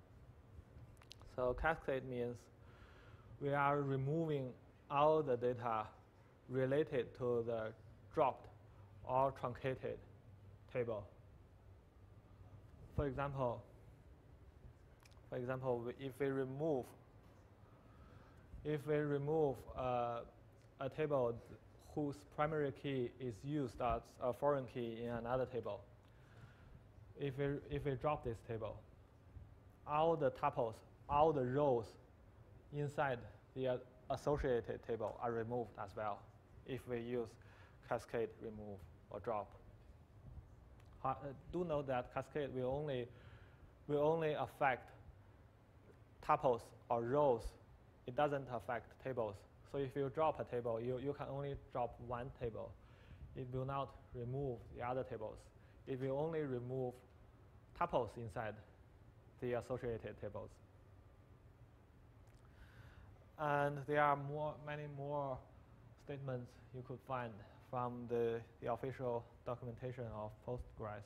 So cascade means we are removing all the data related to the dropped or truncated table. For example, if we remove a table whose primary key is used as a foreign key in another table, if we drop this table, all the tuples, all the rows inside the associated table are removed as well if we use cascade remove or drop. Do note that cascade will only affect tuples or rows. It doesn't affect tables. So if you drop a table, you can only drop one table. It will not remove the other tables. It will only remove tuples inside the associated tables. And there are many more statements you could find from the official documentation of Postgres.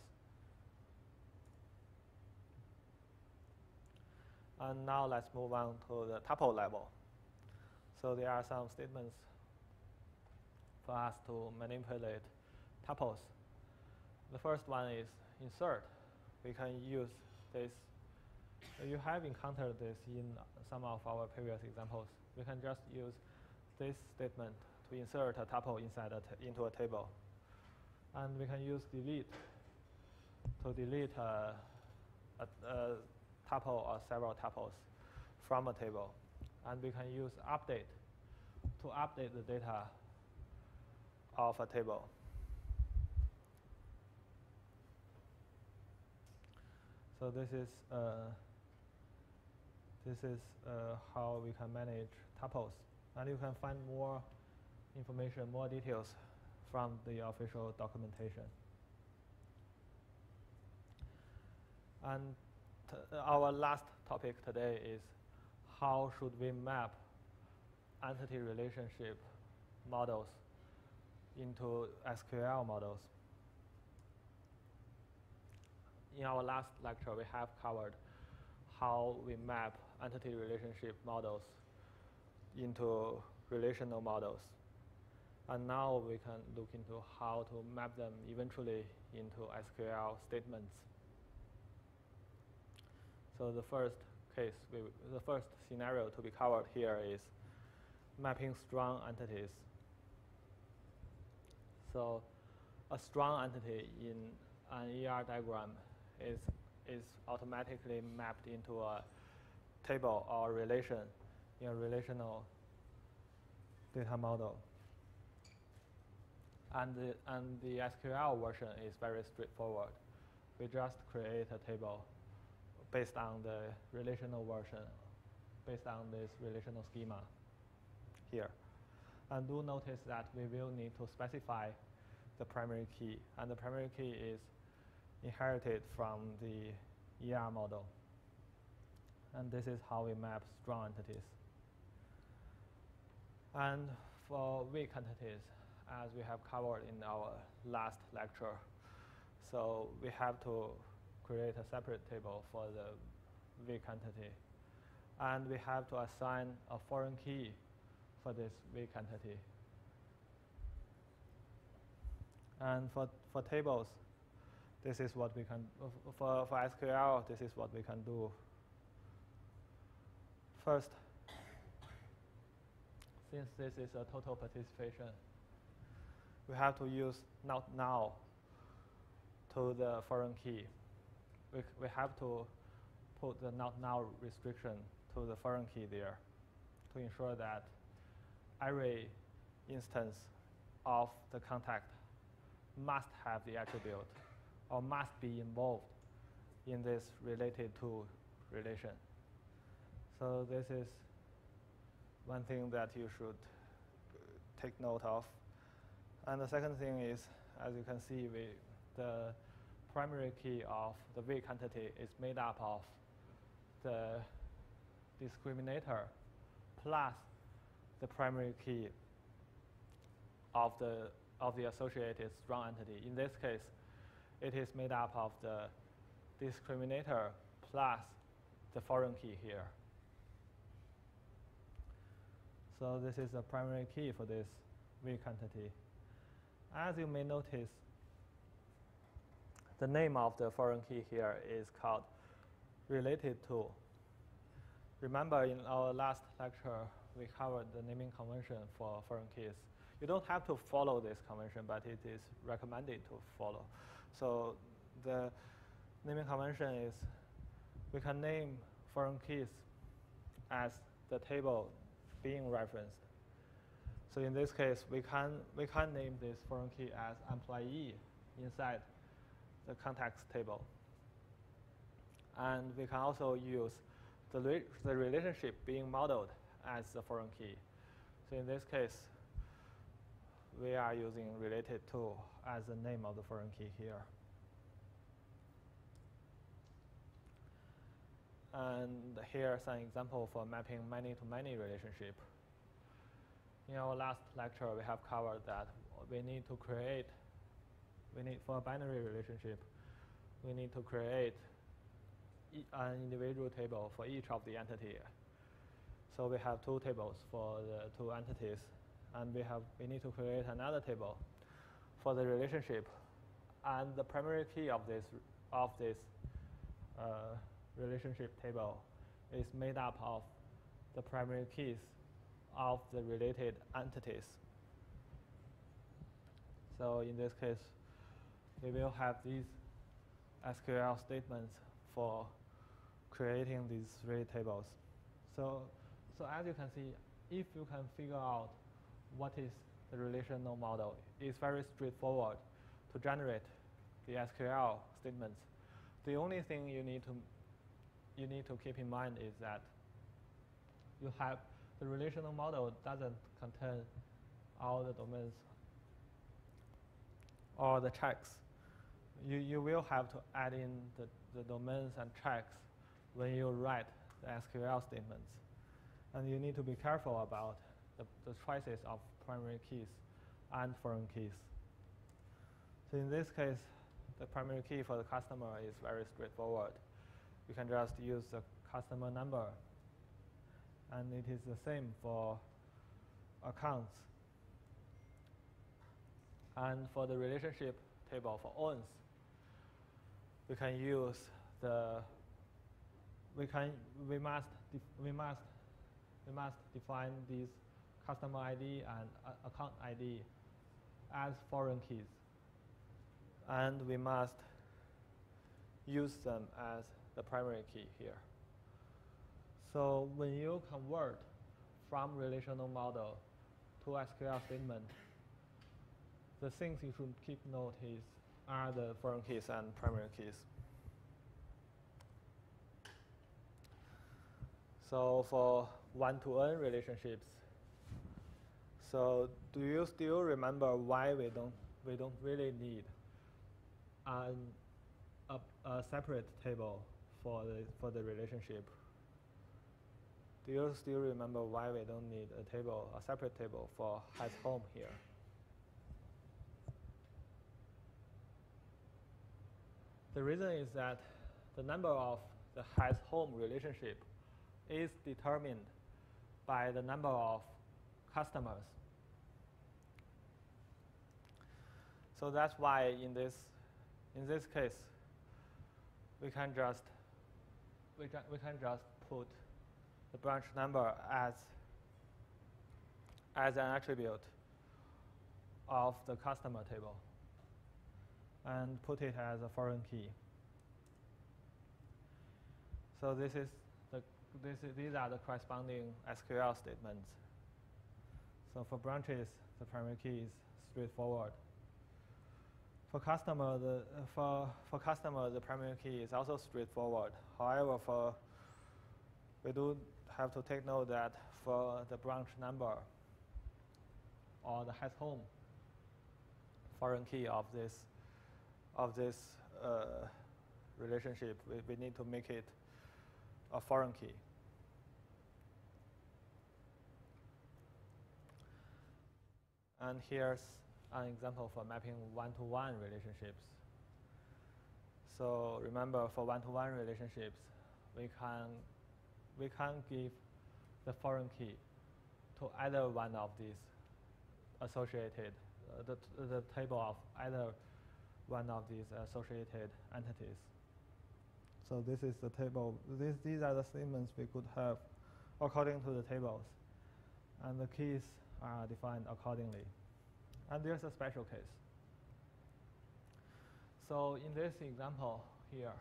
And now let's move on to the tuple level. So there are some statements for us to manipulate tuples. The first one is insert. We can use this. You have encountered this in some of our previous examples. We can just use this statement to insert a tuple into a table. And we can use delete to delete a tuple or several tuples from a table. And we can use update to update the data of a table. So this is how we can manage tuples. And you can find more information, more details from the official documentation. And our last topic today is how should we map entity relationship models into SQL models. In our last lecture, we have covered how we map entity relationship models into relational models. And now we can look into how to map them eventually into SQL statements. So the first case, the first scenario to be covered here is mapping strong entities. So a strong entity in an ER diagram is automatically mapped into a table or relation in a relational data model. And the SQL version is very straightforward. We just create a table based on the relational version, based on this relational schema here. And do notice that we will need to specify the primary key. And the primary key is inherited from the ER model. And this is how we map strong entities. And for weak entities, as we have covered in our last lecture, so we have to create a separate table for the weak entity. And we have to assign a foreign key for this weak entity. And for tables, this is what we can, for SQL, this is what we can do. First, since this is a total participation, we have to use not now to the foreign key. We have to put the not now restriction to the foreign key there to ensure that every instance of the contact must have the attribute or must be involved in this related to relation. So this is one thing that you should take note of. And the second thing is, as you can see, the primary key of the weak entity is made up of the discriminator plus the primary key of the associated strong entity. In this case, it is made up of the discriminator plus the foreign key here. So this is the primary key for this weak entity. As you may notice, the name of the foreign key here is called related to. Remember, in our last lecture, we covered the naming convention for foreign keys. You don't have to follow this convention, but it is recommended to follow. So the naming convention is we can name foreign keys as the table being referenced. So in this case, we can name this foreign key as employee inside the context table. And we can also use the relationship being modeled as the foreign key. So in this case, we are using related to as the name of the foreign key here. And here's an example for mapping many-to-many relationship. In our last lecture, we have covered that we need for a binary relationship, we need to create an individual table for each of the entity. So we have two tables for the two entities, and we need to create another table for the relationship, and the primary key of this relationship table is made up of the primary keys of the related entities. So in this case, we will have these SQL statements for creating these three tables. So as you can see, if you can figure out what is the relational model, it's very straightforward to generate the SQL statements. The only thing you need to keep in mind is that you have the relational model doesn't contain all the domains or the checks. You will have to add in the domains and checks when you write the SQL statements. And you need to be careful about the choices of primary keys and foreign keys. So in this case, the primary key for the customer is very straightforward. You can just use the customer number, and it is the same for accounts. And for the relationship table for owns, we can use we must define these customer ID and account ID as foreign keys, and we must use them as the primary key here. So when you convert from relational model to SQL statement, the things you should keep note are the foreign keys and primary keys. So for one-to-one relationships, so do you still remember why we don't really need a separate table for the relationship? Do you still remember why we don't need a separate table for has home here? The reason is that the number of the has home relationship is determined by the number of customers. So that's why in this case, we can just put the branch number as an attribute of the customer table and put it as a foreign key. So these are the corresponding SQL statements. So for branches, the primary key is straightforward. For customer, the primary key is also straightforward. However, we do have to take note that for the branch number or the has home foreign key of this relationship, we need to make it a foreign key. And here's an example for mapping one-to-one relationships. So remember, for one-to-one relationships, we can give the foreign key to either one of these associated, the table of either one of these associated entities. So this is the table. These are the statements we could have according to the tables, and the keys are defined accordingly. And there's a special case. So in this example here,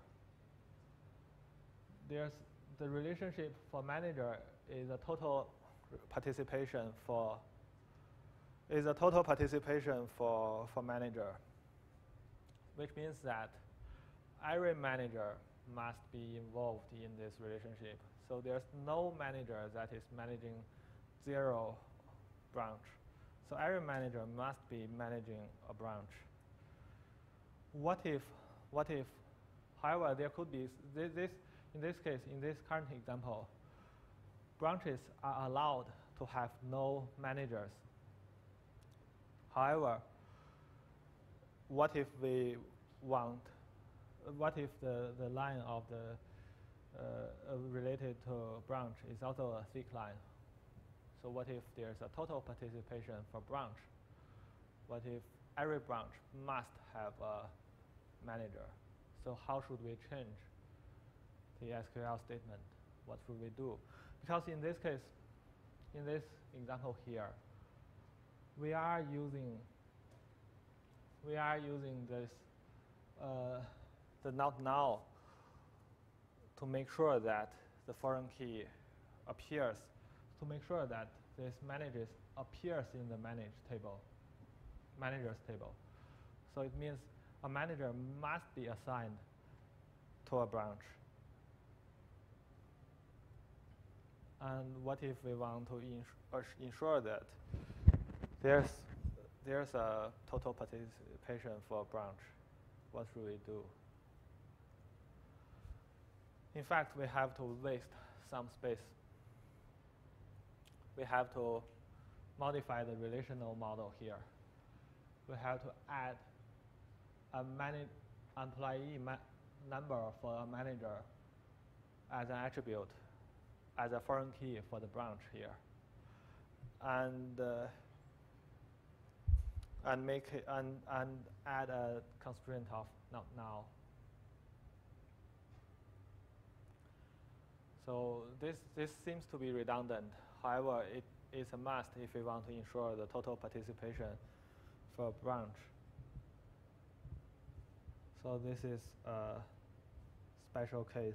there's the relationship for manager is a total participation for is a total participation for manager, which means that every manager must be involved in this relationship. So there's no manager that is managing 0 branch. So every manager must be managing a branch. What if, however, there could be in this case, in this current example, branches are allowed to have no managers. However, what if we want, what if the line of the related to branch is also a thick line? So what if there's a total participation for branch? What if every branch must have a manager? So how should we change the SQL statement? What should we do? Because in this case, in this example here, we are using this the not now to make sure that the foreign key appears, to make sure that this managers appears in the managers table. So it means a manager must be assigned to a branch. And what if we want to ensure that there's a total participation for a branch? What should we do? In fact, we have to waste some space. We have to modify the relational model here. We have to add a employee number for a manager as an attribute, as a foreign key for the branch here, and add a constraint of not now. So this seems to be redundant. However, it is a must if we want to ensure the total participation for a branch. So this is a special case.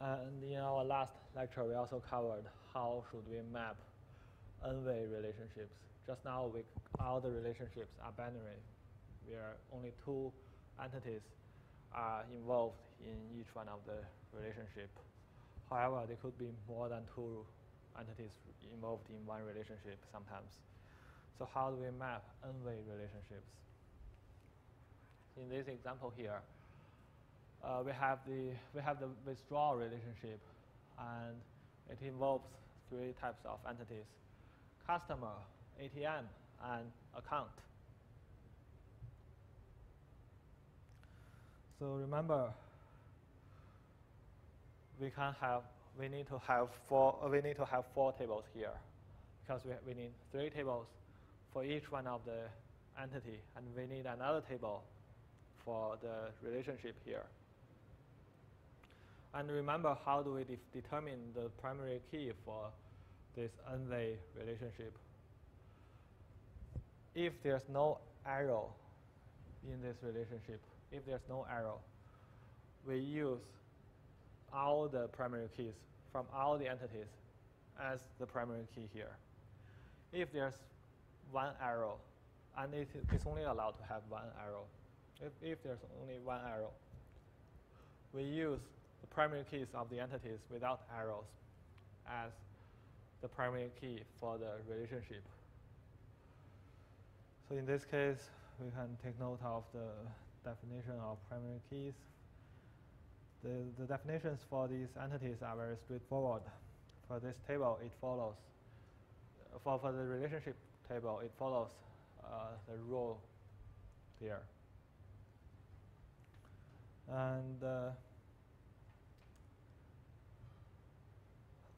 And in our last lecture, we also covered how should we map n-way relationships. Just now, all the relationships are binary, where only 2 entities are involved in each one of the relationship. However, there could be more than 2 entities involved in one relationship sometimes. So how do we map n-way relationships? In this example here, we have the withdrawal relationship, and it involves 3 types of entities: customer, ATM, and account. So remember, we need to have 4 tables here, because we need 3 tables for each one of the entity, and we need another table for the relationship here. And remember, how do we determine the primary key for this n-way relationship? If there's no arrow in this relationship, we use all the primary keys from all the entities as the primary key here. If there's 1 arrow, and it's only allowed to have 1 arrow. If there's only 1 arrow, we use the primary keys of the entities without arrows as the primary key for the relationship. So in this case, we can take note of the definition of primary keys. The definitions for these entities are very straightforward. For this table, it follows. For the relationship table, it follows the rule here.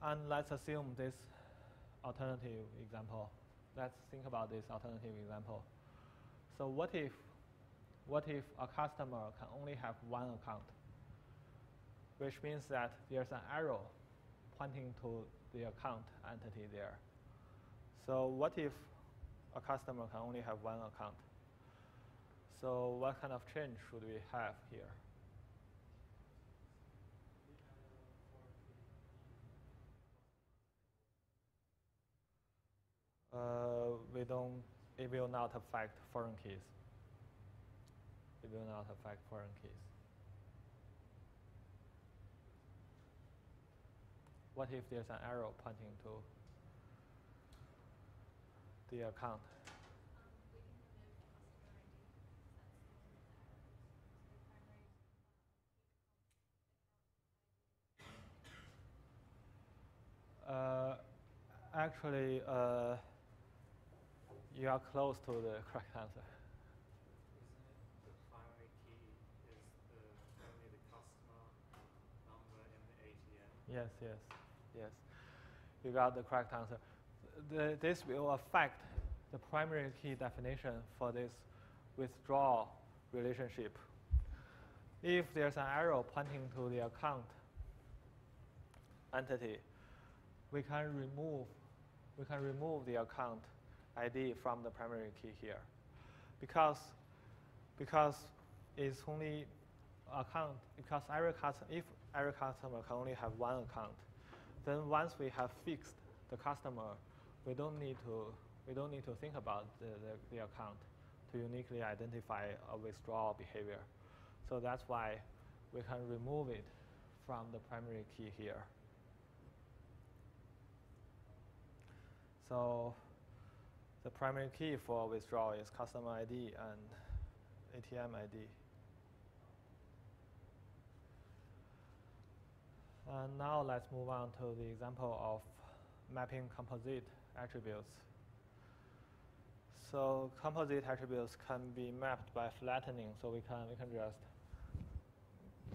And let's assume this alternative example. Let's think about this alternative example. So what if a customer can only have 1 account, which means that there's an arrow pointing to the account entity there. So what if a customer can only have 1 account? So what kind of change should we have here? It will not affect foreign keys. It will not affect foreign keys. What if there's an arrow pointing to the account? Actually, you are close to the correct answer. Isn't it the primary key is only the customer number in the ATM? Yes, yes, yes. You got the correct answer. This will affect the primary key definition for this withdrawal relationship. If there's an arrow pointing to the account entity, we can remove the account ID from the primary key here, because it's only account. Because if every customer can only have one account, then once we have fixed the customer, we don't need to think about the account to uniquely identify a withdrawal behavior. So that's why we can remove it from the primary key here. So the primary key for withdrawal is customer ID and ATM ID. And now let's move on to the example of mapping composite attributes. So composite attributes can be mapped by flattening. So we can just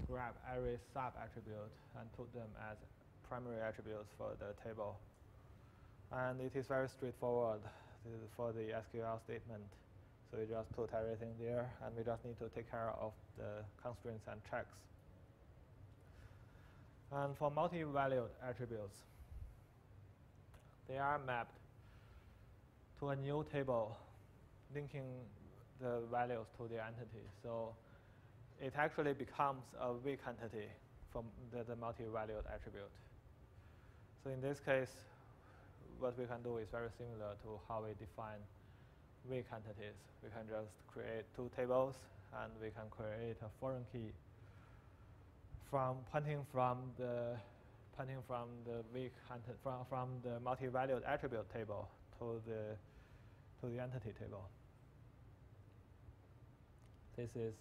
grab every sub-attribute and put them as primary attributes for the table. And it is very straightforward for the SQL statement. So we just put everything there, and we just need to take care of the constraints and checks. And for multi-valued attributes, they are mapped to a new table linking the values to the entity. So it actually becomes a weak entity from the multi-valued attribute. So in this case, what we can do is very similar to how we define weak entities. We can just create two tables, and we can create a foreign key pointing from the weak from the multi-valued attribute table to the entity table. This is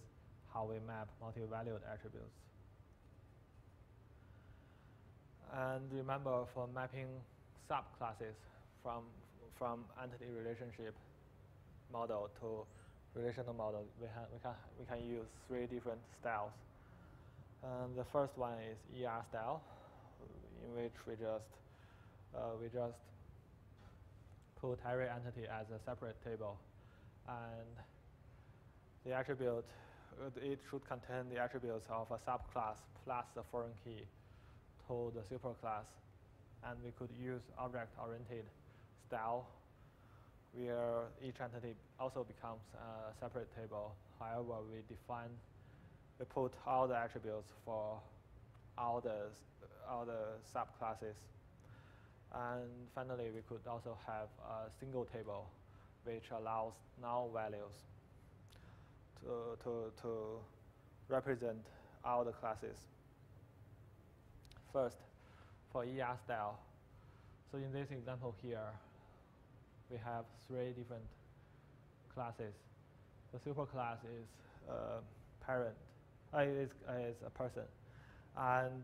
how we map multi-valued attributes. And remember, for mapping subclasses from entity relationship model to relational model, we can use three different styles. The first one is ER style, in which we just put every entity as a separate table, and the attribute it should contain the attributes of a subclass plus the foreign key to the superclass. And we could use object-oriented style, where each entity also becomes a separate table. However, we put all the attributes for all the subclasses. And finally, we could also have a single table, which allows null values to represent all the classes. First, for ER style. So in this example here, we have three different classes. The superclass is parent, is a person, and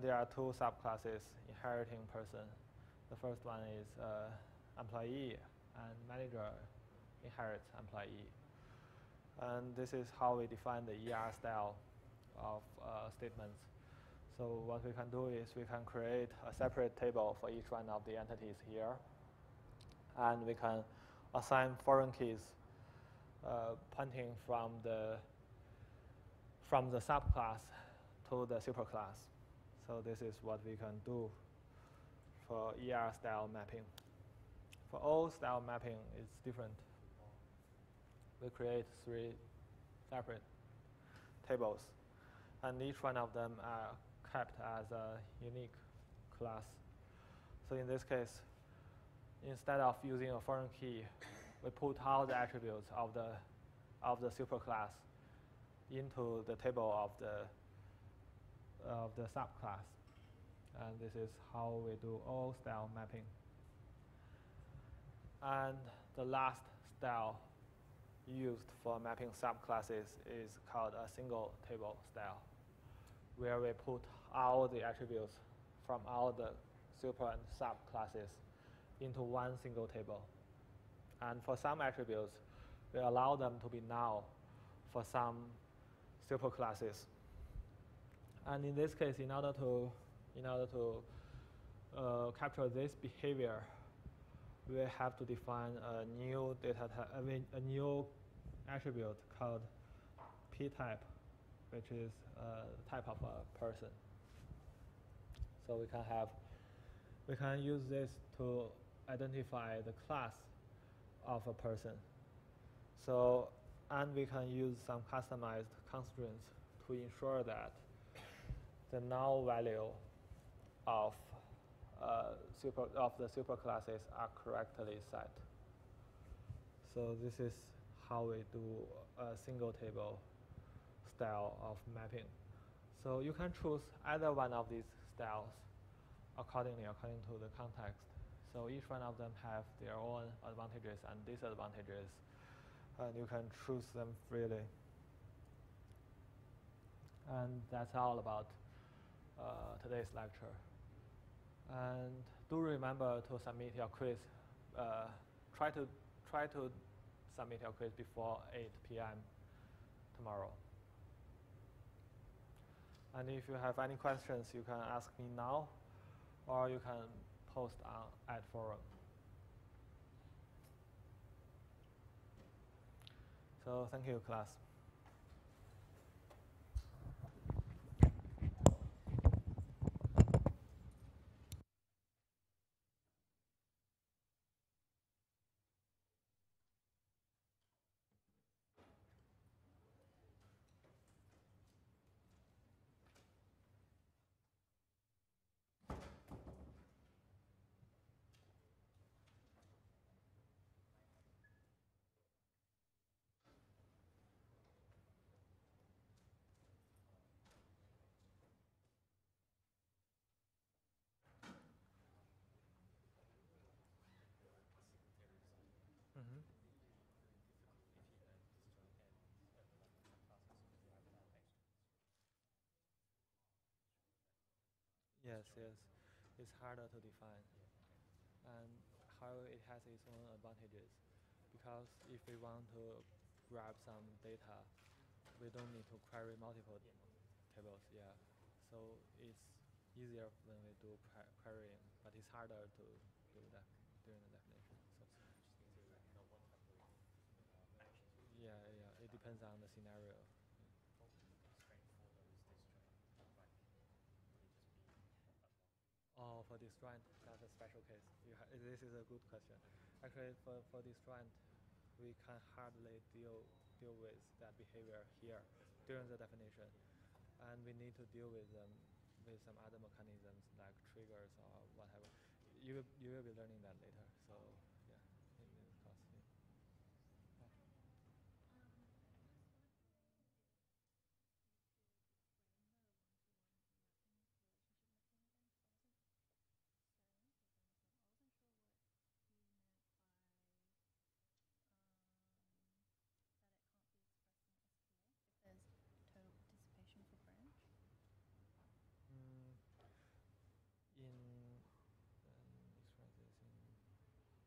there are two subclasses inheriting person. The first one is employee, and manager inherits employee. And this is how we define the ER style of statements. So what we can do is we can create a separate table for each one of the entities here, and we can assign foreign keys pointing from the subclass to the superclass. So this is what we can do for ER style mapping. For all style mapping, it's different. We create three separate tables, and each one of them are kept as a unique class. So in this case, instead of using a foreign key, we put all the attributes of the superclass into the table of the subclass. And this is how we do all style mapping. And the last style used for mapping subclasses is called a single table style, where we put all the attributes from all the super and subclasses into one single table. And for some attributes, we allow them to be null for some superclasses. And in this case, in order to capture this behavior, we have to define a new a new attribute called p-type, which is a type of a person. So we can use this to identify the class of a person. So, and we can use some customized constraints to ensure that the null value of the superclasses are correctly set. So this is how we do a single table style of mapping. So you can choose either one of these styles according to the context. So each one of them have their own advantages and disadvantages, and you can choose them freely. And that's all about today's lecture. And do remember to submit your quiz. Try to submit your quiz before 8 p.m. tomorrow. And if you have any questions, you can ask me now, or you can post at forum. So thank you, class. Yes, it's harder to define. And however, it has its own advantages, because if we want to grab some data, we don't need to query multiple tables. Yeah, so it's easier when we do querying, but it's harder to do that during the definition. So yeah, it depends on the scenario. Oh, for disjoint, that's a special case. This is a good question. Actually, for disjoint, we can hardly deal with that behavior here during the definition, and we need to deal with them with some other mechanisms like triggers or whatever. You will be learning that later. So yeah, in this course. Yeah.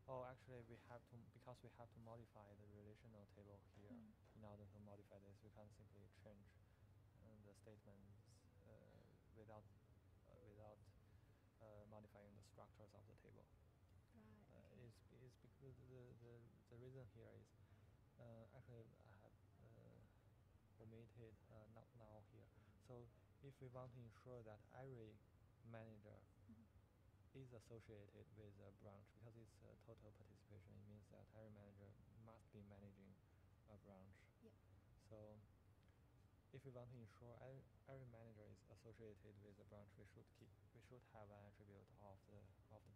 Oh, actually, because we have to modify the relational table here. In order to modify this, we can't simply change the statements without modifying the structures of the table. Right. It's because the reason here is actually I have omitted not now here. So if we want to ensure that every manager is associated with a branch, because it's a total participation, it means that every manager must be managing a branch. Yep. So if we want to ensure every manager is associated with the branch, we should have an attribute of the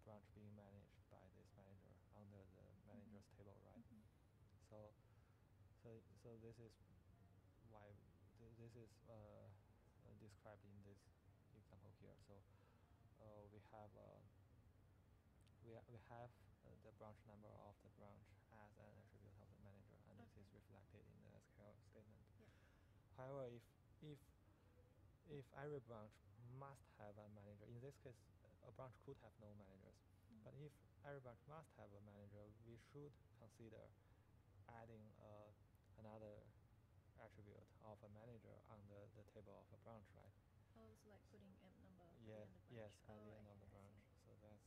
branch being managed by this manager under the managers table, right? So this is why this is described in this example here. So we have the branch number of the branch as an attribute of the manager, and this is reflected in the SQL statement. Yeah. However, if every branch must have a manager, in this case, a branch could have no managers. But if every branch must have a manager, we should consider adding another attribute of a manager under the table of a branch, right? Oh, so like putting M number at the Yeah, end of branch. yes, at the Oh, end of okay, the I branch. see. So that's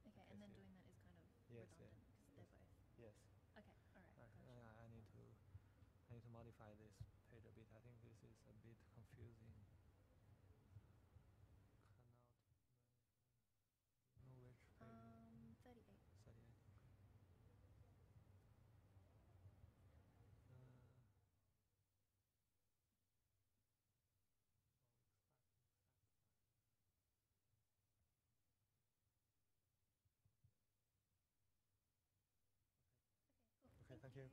Okay, and then doing that is kind of yes, redundant because they're both. Yes. Okay, all right. Actually, Gotcha. I need to modify this page a bit. I think this is a bit confusing. Cannot manage. Do you know which page? 38. 38. Okay, cool. Okay, thank you.